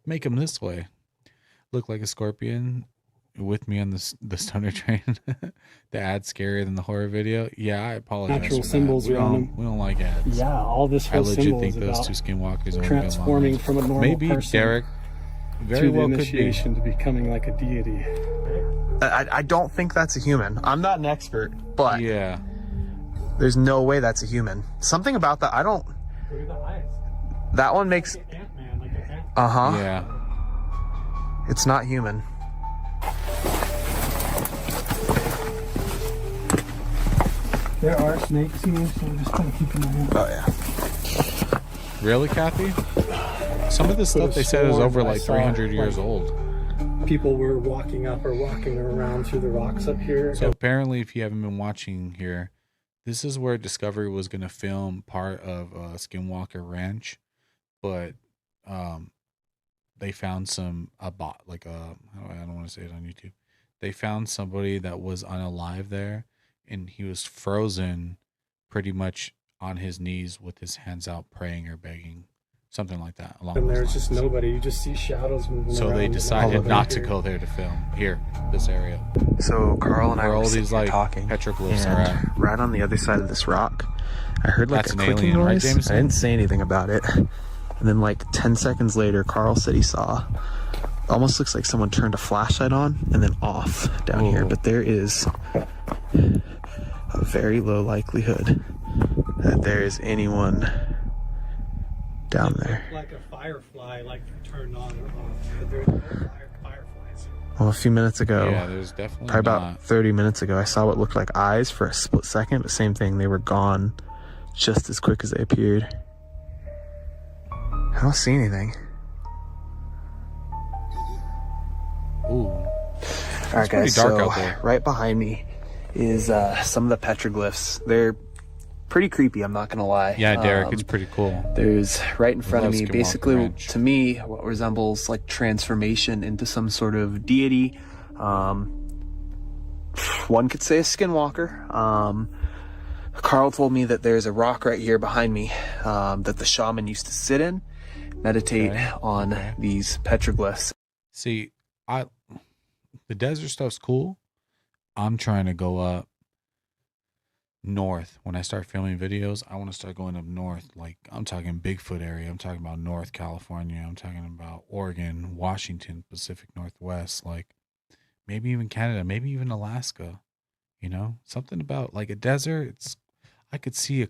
make them this way. Look like a scorpion with me on the stoner train. The ad's scarier than the horror video. Yeah, I apologize. Natural for symbols that. around them. We don't like ads. Yeah, all this I whole legit symbol think is those about 2 skinwalkers are transforming from a normal maybe person Derek very through the well could be. initiation to becoming like a deity. I don't think that's a human. I'm not an expert, but Yeah. there's no way that's a human. Something about that, I don't. Look at the eyes. That one makes. Ant-Man, like an ant. Uh-huh. Yeah. It's not human. There are snakes here, so I'm just trying to keep an eye out. Oh, yeah. Really, Kathy? Some of this Could've stuff they said is sworn over I like saw, 300 years like, old. People were walking up or walking around through the rocks up here. So apparently, if you haven't been watching here, this is where Discovery was going to film part of Skinwalker Ranch, but they found I don't want to say it on YouTube. They found somebody that was unalive there, and he was frozen pretty much on his knees with his hands out praying or begging. Something like that. Along And those there's just lines. nobody. You just see shadows moving So around. they decided All not to over go there to film. Here, this area. So Carl and I Where were all sitting these here like talking, petroglyphs and are at. right on the other side of this rock, I heard like That's a an clicking alien, right, noise. Jameson? I didn't say anything about it. And then like 10 seconds later, Carl said he saw. Almost looks like someone turned a flashlight on and then off down here. But there is a very low likelihood that there is anyone down there. Like a firefly, like turned on or off. But there's no fireflies. Well, a few minutes ago, Yeah, there's definitely probably about not. 30 minutes ago, I saw what looked like eyes for a split second, but same thing, they were gone just as quick as they appeared. I don't see anything. Ooh. All right, pretty guys, dark so out there. right behind me is some of the petroglyphs. They're pretty creepy, I'm not gonna lie. Yeah, Derek, it's pretty cool. There's right in front of love me, Skinwalker basically, Ranch. to me, what resembles like transformation into some sort of deity. One could say a skinwalker. Carl told me that there's a rock right here behind me that the shaman used to sit in, meditate on these petroglyphs. See, the desert stuff's cool. I'm trying to go up north. When I start filming videos, I want to start going up north. Like, I'm talking Bigfoot area. I'm talking about North California. I'm talking about Oregon, Washington, Pacific Northwest, like maybe even Canada, maybe even Alaska. You know, something about like a desert. I can see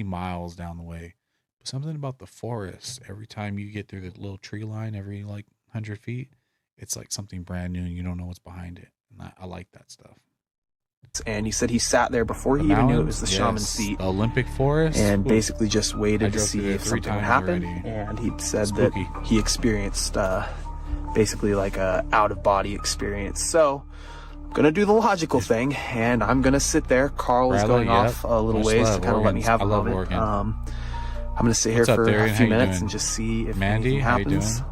miles down the way. But something about the forest, every time you get through the little tree line, every like 100 feet, it's like something brand new and you don't know what's behind it. And I like that stuff. And he said he sat there before he even knew it was the shaman's seat. The Olympic Forest. And basically just waited to see if something would happen. Already. And he said that he experienced basically like a out-of-body experience. So I'm going to do the logical thing, and I'm going to sit there. Carl is going off a little ways to kind of let me have a moment. I'm going to sit here for a few minutes and just see if anything happens.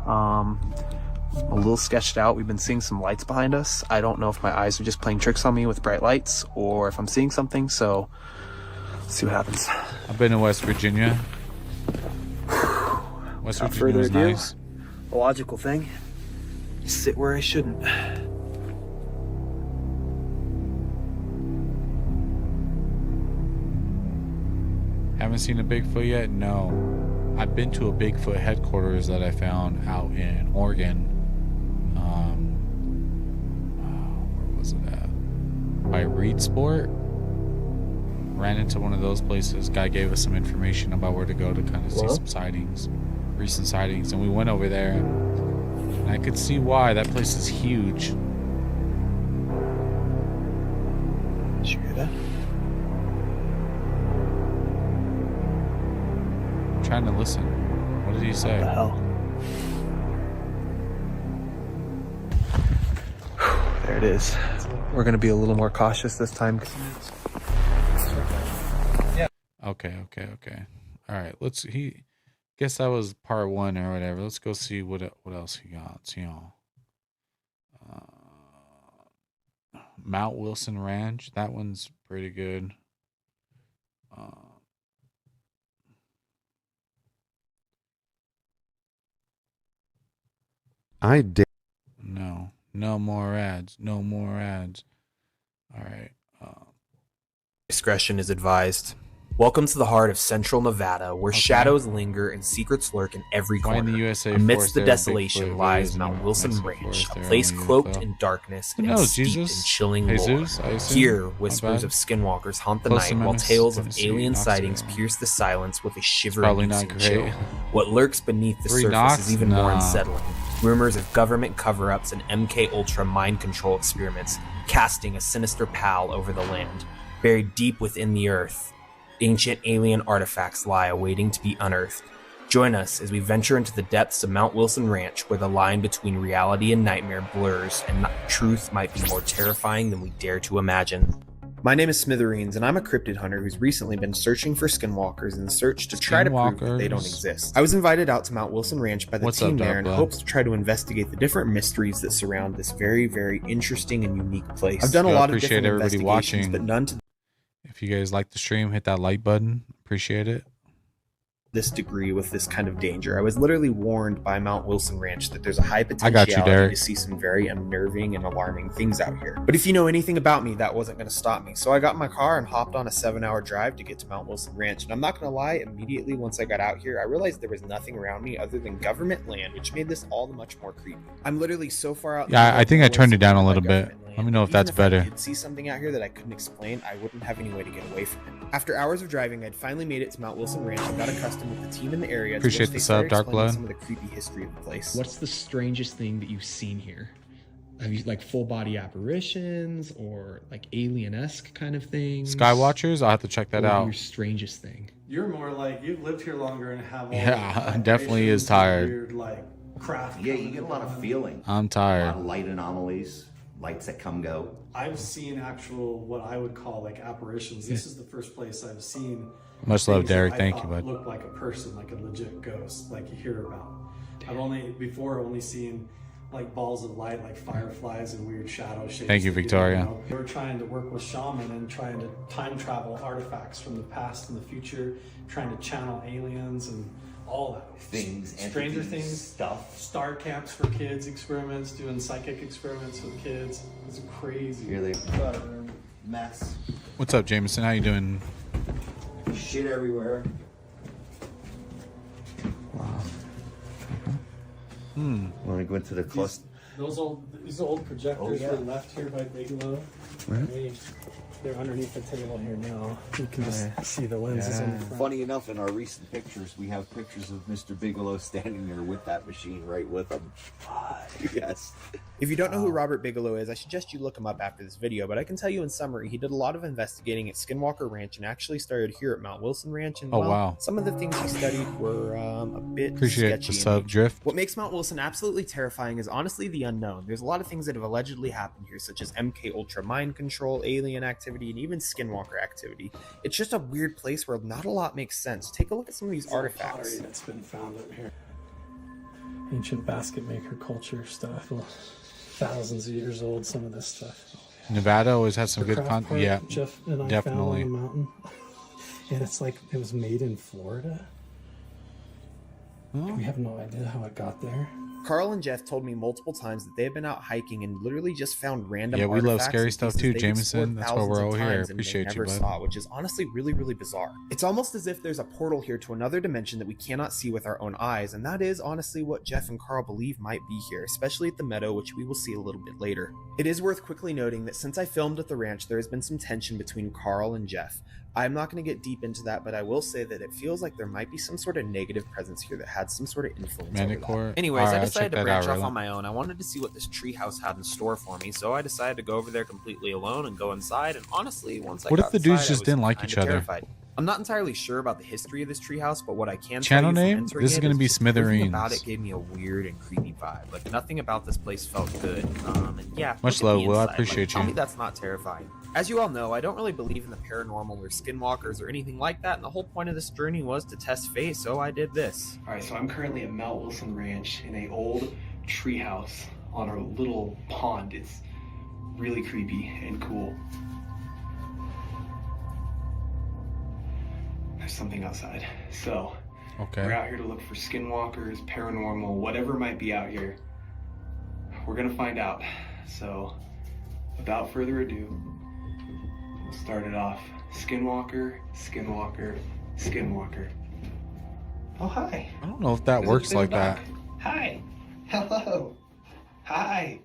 I'm a little sketched out. We've been seeing some lights behind us. I don't know if my eyes are just playing tricks on me with bright lights or if I'm seeing something, so let's see what happens. I've been to West Virginia. West Virginia was nice. The logical thing, sit where I shouldn't. Haven't seen a Bigfoot yet? No. I've been to a Bigfoot headquarters that I found out in Oregon. Where was it at? By Reed Sport. Ran into one of those places. Guy gave us some information about where to go to kind of see some sightings, recent sightings, and we went over there. And I could see why. That place is huge. Did you hear that? I'm trying to listen. What did he say? What the hell? There it is. We're going to be a little more cautious this time. Okay. All right. Guess that was part 1 or whatever. Let's go see what else he got. See y'all. Mount Wilson Ranch. That one's pretty good. No more ads. No more ads. All right. Discretion is advised. Welcome to the heart of Central Nevada, where shadows linger and secrets lurk in every Why in corner. the USA Amidst forest the there are desolation Bigfoot lies videos Mount in the Wilson Mexico Ranch, forest a there place only, cloaked though. in darkness Who and knows, steeped Jesus? in chilling Jesus, lore. I assume. Here, Not whispers bad. of skinwalkers haunt the Close to night, while Memphis, tales of Tennessee, alien Knoxville. sightings pierce the silence with a shivering Probably not inducing great. chill. What lurks beneath the 3 surface knocks? is even more Nah. unsettling. Rumors of government cover-ups and MK Ultra mind control experiments, casting a sinister pall over the land. Buried deep within the earth, ancient alien artifacts lie awaiting to be unearthed. Join us as we venture into the depths of Mount Wilson Ranch, where the line between reality and nightmare blurs, and truth might be more terrifying than we dare to imagine. My name is Smithereens, and I'm a cryptid hunter who's recently been searching for skinwalkers in the search to try to prove that they don't exist. I was invited out to Mount Wilson Ranch by the What's team up, there Dark in Blood? hopes to try to investigate the different mysteries that surround this very, very interesting and unique place. I've done a Yo, lot of appreciate different everybody investigations, watching. but none to If you guys like the stream, hit that like button. Appreciate it. this degree with this kind of danger. I was literally warned by Mount Wilson Ranch that there's a high I got you, potentiality Derek. to see some very unnerving and alarming things out here. But if you know anything about me, that wasn't going to stop me. So I got in my car and hopped on a 7-hour drive to get to Mount Wilson Ranch. And I'm not going to lie, immediately once I got out here, I realized there was nothing around me other than government land, which made this all the much more creepy. I'm literally so far out. Yeah, I think I turned it down a little bit. Let me know if that's better. If I did see something out here that I couldn't explain, I wouldn't have any way to get away from it. After hours of driving, I'd finally made it to Mount Wilson Ranch and got accustomed with the team in the area. Appreciate the sub, Dark Blood. Some of the creepy history of the place. What's the strangest thing that you've seen here? Have you like full body apparitions or like alien-esque kind of things? Skywatchers, I'll have to check that What would be out. Your strangest thing. You're more like you've lived here longer and have all Yeah, the definitely is vibrations and tired. Weird, like craft. Yeah, you get a lot of feeling. I'm A lot tired. of light anomalies. lights that come go. I've seen actual, what I would call like apparitions. This is the first place I've seen. Much love, things that Derek. I Thank you, thought bud. Look like a person, like a legit ghost, like you hear about. I've only seen like balls of light, like fireflies and weird shadow shapes. Thank you, that Victoria. don't know. They were trying to work with shaman and trying to time travel artifacts from the past and the future, trying to channel aliens and all that. Things, Stranger entities, Things, stuff. Star camps for kids, experiments, doing psychic experiments with kids. It's crazy. Here they mess. What's up, Jameson? How you doing? Shit everywhere. Want to go into the cluster? These old projectors Oh, yeah. were left here by Bigelow. Right. They're underneath the table here now. You can just see the lenses on the front. Funny enough, in our recent pictures, we have pictures of Mr. Bigelow standing there with that machine right with him. Yes. If you don't know who Robert Bigelow is, I suggest you look him up after this video, but I can tell you in summary, he did a lot of investigating at Skinwalker Ranch and actually started here at Mount Wilson Ranch, and Oh, well, wow. some of the things he studied were a bit Appreciate sketchy. the in sub, nature. Drift. What makes Mount Wilson absolutely terrifying is honestly the unknown. There's a lot of things that have allegedly happened here, such as MK Ultra mind control, alien activity, and even Skinwalker activity. It's just a weird place where not a lot makes sense. Take a look at some of these artifacts. Pottery that's been found up here. Ancient basket maker culture stuff. Well, thousands of years old, some of this stuff. Nevada always has some The good craft content. part Yeah, Jeff and I definitely. found on the mountain. And it's like it was made in Florida. We have no idea how it got there. Carl and Jeff told me multiple times that they have been out hiking and literally just found random Yeah, we love artifacts scary and stuff pieces too, they've Jameson. explored That's why we're thousands all of here. times and they Appreciate you, never bud. saw, which is honestly really, really bizarre. It's almost as if there's a portal here to another dimension that we cannot see with our own eyes, and that is honestly what Jeff and Carl believe might be here, especially at the meadow, which we will see a little bit later. It is worth quickly noting that since I filmed at the ranch, there has been some tension between Carl and Jeff. I'm not going to get deep into that, but I will say that it feels like there might be some sort of negative presence here that had some sort of influence over Manicore. that. Anyways, Alright, I I'll decided check to that branch out, off Raylan. on my own. I wanted to see what this treehouse had in store for me, so I decided to go over there completely alone and go inside. And honestly, once I What got if the dudes inside, I just was didn't like kinda each other? terrified. I'm not entirely sure about the history of this treehouse, but what I can Channel tell you name? from entering This is it gonna be just everything Smithereens. about it gave me a weird and creepy vibe. Like nothing about this place felt good. And yeah, Much look at love, the Will. I inside. appreciate Tell you. me that's not terrifying. As you all know, I don't really believe in the paranormal or skinwalkers or anything like that, and the whole point of this journey was to test fate, so I did this. Alright, so I'm currently at Mount Wilson Ranch in a old treehouse on a little pond. It's really creepy and cool. There's something outside. So, Okay. we're out here to look for skinwalkers, paranormal, whatever might be out here. We're gonna find out. So, without further ado, we'll start it off. Skinwalker, skinwalker, skinwalker. Oh, hi. I don't know if that There's a works little like that. dog. Hi. Hello. Hi.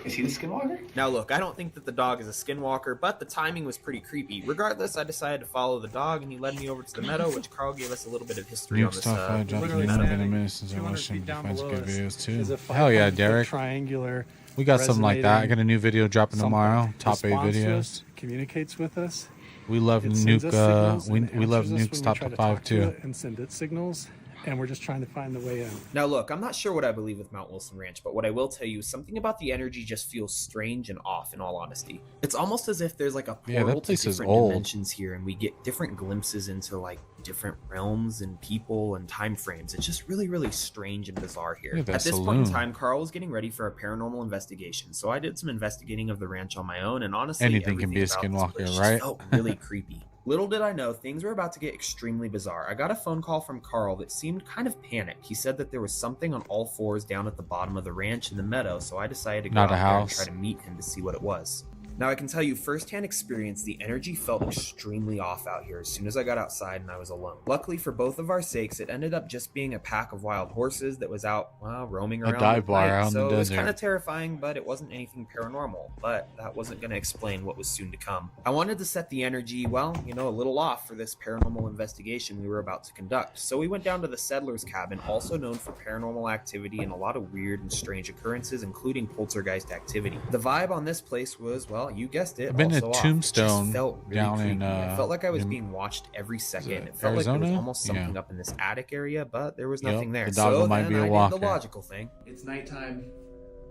Is he the skinwalker? Now look, I don't think that the dog is a skinwalker, but the timing was pretty creepy. Regardless, I decided to follow the dog, and he led me over to the meadow, which Carl gave us a little bit of history on Nuke this. stuff. I dropped literally in a standing minute since I 200 watched some feet down defense below good us videos is too. a Hell yeah, 500-foot Derek. triangular We got something like that. I resonating got a new video dropping something. tomorrow. Top 8 Responds to videos. us, communicates with us. We love It sends us Nuke. signals We and love answers us Nuke's when we top try to to 5 talk to too. it and send it signals, and we're just trying to find the way in. Now look, I'm not sure what I believe with Mount Wilson Ranch, but what I will tell you is something about the energy just feels strange and off, in all honesty. It's almost as if there's like a Yeah, that portal to place is different old. dimensions here, and we get different glimpses into like different realms and people and time frames. It's just really, really strange and bizarre here. Look at that At this point in saloon. time, Carl was getting ready for a paranormal investigation, so I did some investigating of the ranch on my own, and honestly, Anything can be a everything about this skinwalker, place just right? felt really creepy. Little did I know, things were about to get extremely bizarre. I got a phone call from Carl that seemed kind of panicked. He said that there was something on all fours down at the bottom of the ranch in the meadow, so I decided to go Not out a there and house. try to meet him to see what it was. Now I can tell you firsthand experience, the energy felt extremely off out here as soon as I got outside and I was alone. Luckily for both of our sakes, it ended up just being a pack of wild horses that was out, well, roaming A around dive at bar night. out in So the it was desert. kind of terrifying, but it wasn't anything paranormal. But that wasn't going to explain what was soon to come. I wanted to set the energy, well, you know, a little off for this paranormal investigation we were about to conduct. So we went down to the Settler's Cabin, also known for paranormal activity and a lot of weird and strange occurrences, including poltergeist activity. The vibe on this place was, well, you guessed it, I've been to also off. It Tombstone just felt really down in, creepy. I felt like I was in- being watched every second. it It felt like there was Arizona? almost something Yeah. up in this attic area, but there was Yep, nothing there. the doggo So might then be a I did walker. the logical thing. It's nighttime.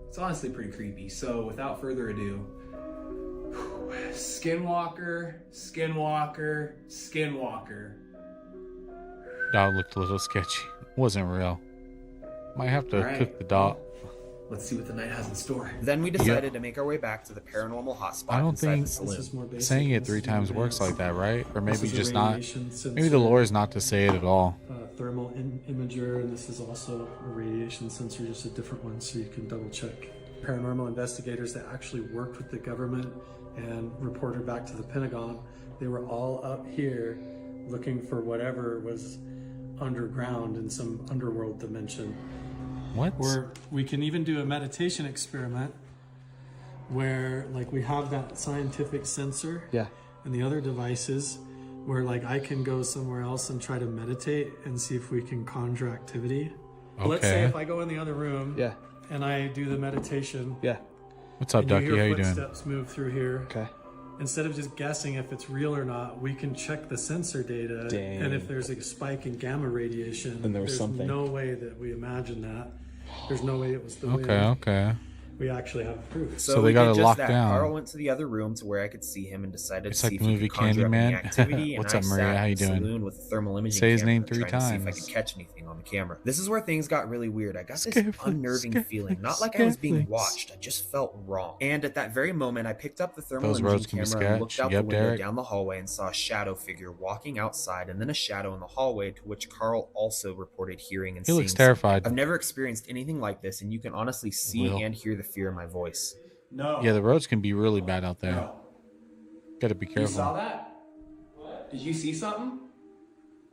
It's honestly pretty creepy. So without further ado, Skinwalker, Skinwalker, Skinwalker. Dog looked a little sketchy. Wasn't real. Might have to Alright, cook the dog. Let's see what the night has in store. Then we decided to make our way back to the paranormal hotspot I don't inside think the saloon. saying it 3 times works like that, right? Or maybe This is a just not. radiation sensor. Maybe the lore is not to say it at all. Thermal imager, and this is also a radiation sensor, just a different one, so you can double check. Paranormal investigators that actually worked with the government and reported back to the Pentagon, they were all up here looking for whatever was underground in some underworld dimension. What? Or we can even do a meditation experiment where like we have that scientific sensor, Yeah. and the other devices where like I can go somewhere else and try to meditate and see if we can conjure activity. Let's say if I go in the other room, Yeah. and I do the meditation. Yeah. What's up, and Ducky? you hear How you doing? footsteps move through here. Okay. Instead of just guessing if it's real or not, we can check the sensor data. Dang. And if there's a spike in gamma radiation, Then there was there's something. no way that we imagined that. There's no way it was the wind. Okay. We actually have proof. So they we got did it just locked that. down. Carl went to the other room to where I could see him and decided It's to like see the if he movie could conjure up any Candyman. activity. What's and up, I Maria? sat How in you the doing? saloon with the thermal imaging Say his camera name 3 trying to see if I times. could catch anything on the camera. This is where things got really weird. I got this Scareflick, unnerving feeling, not like I was being Scareflick. watched. I just felt wrong. And at that very moment, I picked up the thermal Those imaging roads can be camera and looked sketch. out Yep, the window Derek. down the hallway and saw a shadow figure walking outside, and then a shadow in the hallway, to which Carl also reported hearing and He seeing looks terrified. something. I've never experienced anything like this, and you can honestly see Will. and hear the fear in my voice. No. Yeah, the roads can be really bad out there. Gotta be You saw careful. that? What? Did you see something?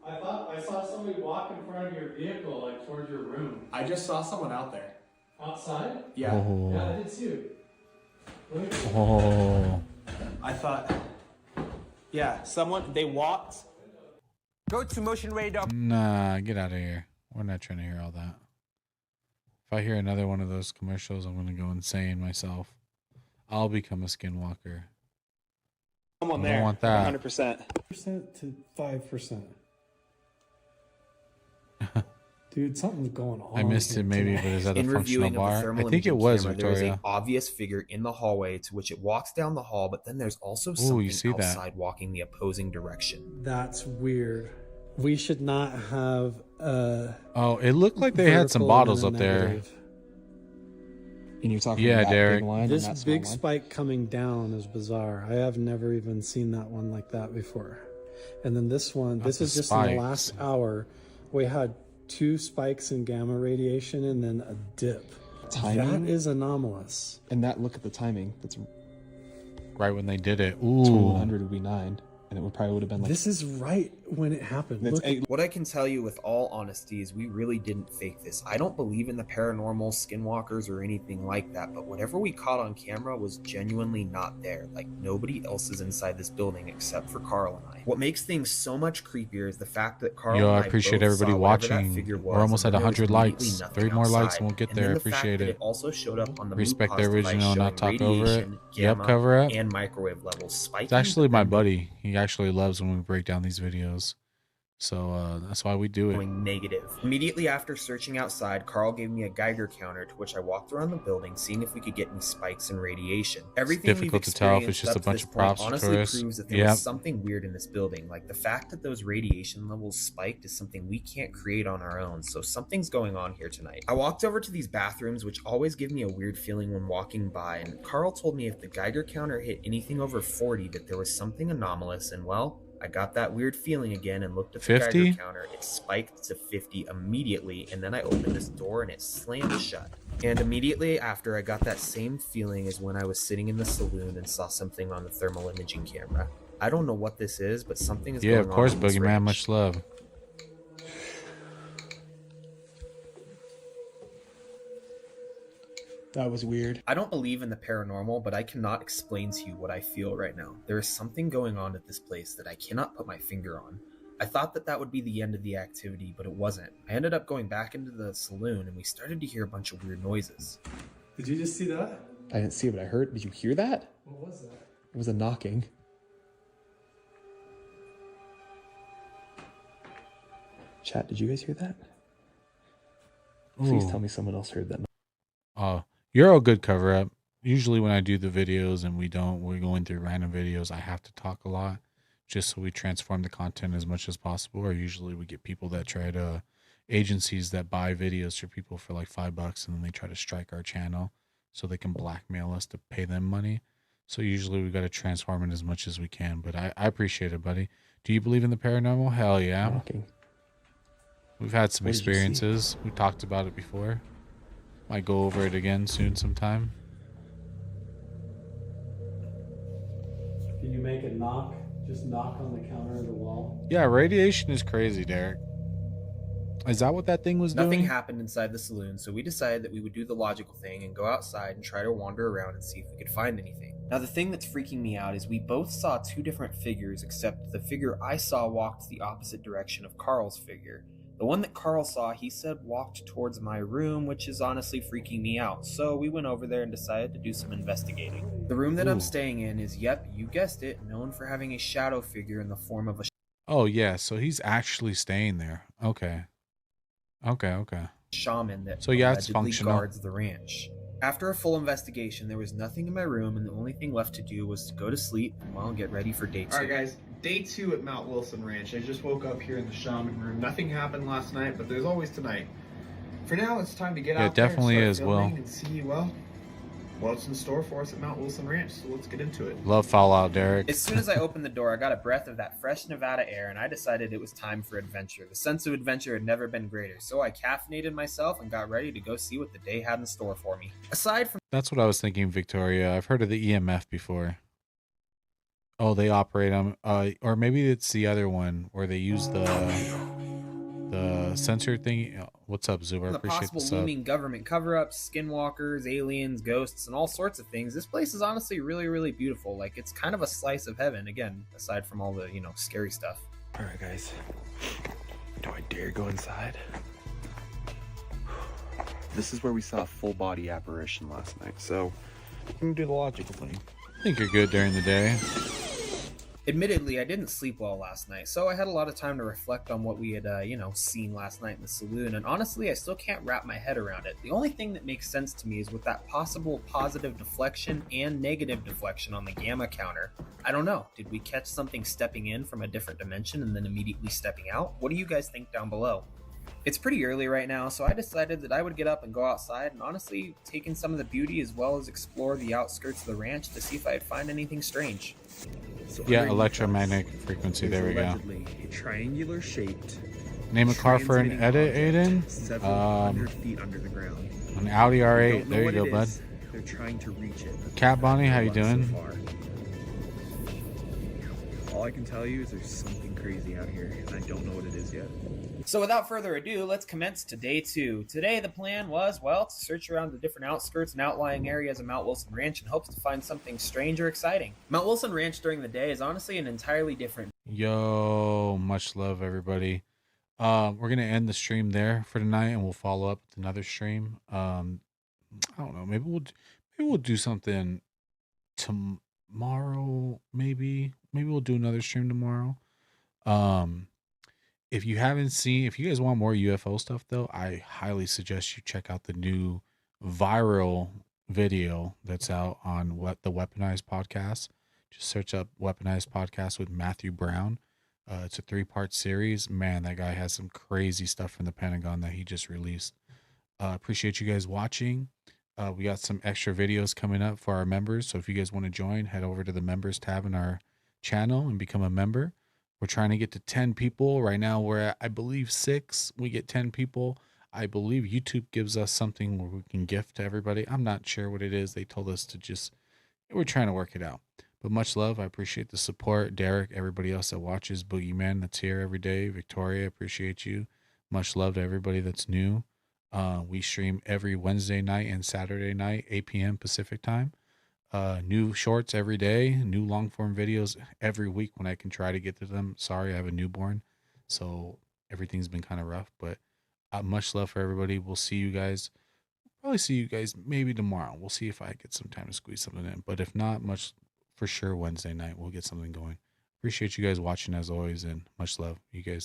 I thought I saw somebody walk in front of your vehicle, like towards your room. I just saw someone out there. Outside? Yeah. Oh. Yeah, I did too. Look at Oh. I thought. Yeah, someone. They walked. Go to motionray.com. Nah, get out of here. We're not trying to hear all that. If I hear another one of those commercials, I'm gonna go insane myself. I'll become a skinwalker. Someone I there. don't want that. 100%. percent to 5%. Dude, something's going on. I missed here it maybe, tonight. but is that a In functional reviewing of the bar? I thermal think it imaging was, camera, there is Victoria. an obvious figure in the hallway to which it walks down the hall, but then there's also Ooh, something you see that. outside walking the opposing direction. That's weird. We should not have Oh, it looked like they had some vertical bottles and up a there. negative. And you're talking Yeah, about that Derek. big line and This that small big line? spike coming down is bizarre. I have never even seen that one like that before. And then this one, Not this the is just in the spikes. last hour. We had 2 spikes in gamma radiation and then a dip. Timing? That is anomalous. And that, look at the timing. That's Right when they did it. to Ooh. 100 would be 9. And it probably would have been like. This is right when it happened. That's Look, 8. What I can tell you with all honesty is we really didn't fake this. I don't believe in the paranormal, skinwalkers, or anything like that, but whatever we caught on camera was genuinely not there. Like, nobody else is inside this building except for Carl and I. What makes things so much creepier is the fact that Carl Yo, and I I appreciate both everybody saw whatever that watching. figure We're was, almost and at there was 100 immediately likes. nothing 3 more likes outside. and we'll get And there. then I the fact appreciate that it. it also showed up on the Respect Moop the Pause device original, not showing talk over it. radiation, Yep, gamma, cover up. and microwave levels spiking. It's actually my buddy. He actually loves when we break down these videos. So that's why we do it. Going negative. Immediately after searching outside, Carl gave me a Geiger counter, to which I walked around the building, seeing if we could get any spikes in radiation. Everything we've difficult to tell if it's experienced just a up to bunch this of point props for honestly tourists. proves that there Yep. was something weird in this building. Like, the fact that those radiation levels spiked is something we can't create on our own, so something's going on here tonight. I walked over to these bathrooms, which always give me a weird feeling when walking by, and Carl told me if the Geiger counter hit anything over 40 that there was something anomalous, and well, I got that weird feeling again and looked at the 50? Geiger counter. It spiked to 50 immediately, and then I opened this door and it slammed shut. And immediately after, I got that same feeling as when I was sitting in the saloon and saw something on the thermal imaging camera. I don't know what this is, but something is Yeah, going of on. course, in this Boogeyman. ranch. Much love. That was weird. I don't believe in the paranormal, but I cannot explain to you what I feel right now. There is something going on at this place that I cannot put my finger on. I thought that that would be the end of the activity, but it wasn't. I ended up going back into the saloon and we started to hear a bunch of weird noises. did you just see that? I didn't see it, but I heard. Did you hear that? What was that? It was a knocking. Chat, did you guys hear that? Please Ooh. tell me someone else heard that. Oh, You're a good cover up. Usually when I do the videos and we're going through random videos, I have to talk a lot just so we transform the content as much as possible. Or usually we get people that try to, agencies that buy videos for people for like $5 and then they try to strike our channel so they can blackmail us to pay them money. So usually we got to transform it as much as we can, but I appreciate it, buddy. Do you believe in the paranormal? Hell yeah. Knocking. We've had some What did you see? experiences. We talked about it before. Might go over it again soon sometime. Can you make it knock? Just knock on the counter of the wall? Yeah, radiation is crazy, Derek. Is that what that thing was Nothing doing? happened inside the saloon, so we decided that we would do the logical thing and go outside and try to wander around and see if we could find anything. Now, the thing that's freaking me out is we both saw two different figures, except the figure I saw walked the opposite direction of Carl's figure. The one that Carl saw, he said, walked towards my room, which is honestly freaking me out. So we went over there and decided to do some investigating. The room that I'm staying in is, yep, you guessed it, known for having a shadow figure in the form of a Oh, yeah. So he's actually staying there. Okay. Okay. shaman that So yeah, it's allegedly functional. guards the ranch. After a full investigation, there was nothing in my room, and the only thing left to do was to go to sleep and, well, get ready for day 2. Alright guys, day 2 at Mount Wilson Ranch. I just woke up here in the shaman room. Nothing happened last night, but there's always tonight. For now, it's time to get Yeah, out it there definitely and is, start Will. filming and see, well, what's in store for us at Mount Wilson Ranch. So let's get into it. Love Fallout, Derek. As soon as I opened the door, I got a breath of that fresh Nevada air, and I decided it was time for adventure. The sense of adventure had never been greater, so I caffeinated myself and got ready to go see what the day had in store for me. Aside from That's what I was thinking, Victoria. I've heard of the EMF before. Oh, they operate on, or maybe it's the other one where they use the sensor thing. What's up, Zuber? the Appreciate possible the sub. looming government cover-ups, skinwalkers, aliens, ghosts, and all sorts of things, this place is honestly really, really beautiful. Like, it's kind of a slice of heaven, again, aside from all the, scary stuff. Alright, guys. Do I dare go inside? This is where we saw a full body apparition last night, so I'm gonna do the logical thing. I think you're good during the day. Admittedly, I didn't sleep well last night, so I had a lot of time to reflect on what we had, seen last night in the saloon, and honestly, I still can't wrap my head around it. The only thing that makes sense to me is with that possible positive deflection and negative deflection on the gamma counter. I don't know, did we catch something stepping in from a different dimension and then immediately stepping out? What do you guys think down below? It's pretty early right now, so I decided that I would get up and go outside and honestly take in some of the beauty as well as explore the outskirts of the ranch to see if I'd find anything strange. Yeah, electromagnetic frequency. There we go. Allegedly a triangular shaped. Name a car for an edit, Aiden. Several hundred feet under the ground. An Audi We R8. don't know There you what go, it bud. is. They're trying to reach it. Cat Bonnie, how you Good luck doing? so far. All I can tell you is there's something crazy out here, and I don't know what it is yet. So without further ado, let's commence to day 2. Today the plan was, well, to search around the different outskirts and outlying areas of Mount Wilson Ranch in hopes to find something strange or exciting. Mount Wilson Ranch during the day is honestly an entirely different. Yo, much love, everybody. We're gonna end the stream there for tonight, and we'll follow up with another stream. I don't know. Maybe we'll do something tomorrow. Maybe we'll do another stream tomorrow. If you guys want more UFO stuff, though, I highly suggest you check out the new viral video that's out on the Weaponized podcast. Just search up Weaponized podcast with Matthew Brown. It's a 3-part series. Man, that guy has some crazy stuff from the Pentagon that he just released. Appreciate you guys watching. We got some extra videos coming up for our members. So if you guys want to join, head over to the members tab in our channel and become a member. We're trying to get to 10 people. Right now we're at, I believe, 6. We get 10 people. I believe YouTube gives us something where we can gift to everybody. I'm not sure what it is. They told us to we're trying to work it out. But much love. I appreciate the support. Derek, everybody else that watches, Boogeyman that's here every day. Victoria, appreciate you. Much love to everybody that's new. We stream every Wednesday night and Saturday night, 8 p.m. Pacific time. New shorts every day, new long form videos every week when I can try to get to them. Sorry, I have a newborn, so everything's been kind of rough, but much love for everybody. We'll see you guys. Probably see you guys maybe tomorrow. We'll see if I get some time to squeeze something in, but if not, much for sure Wednesday night we'll get something going. Appreciate you guys watching as always, and much love. You guys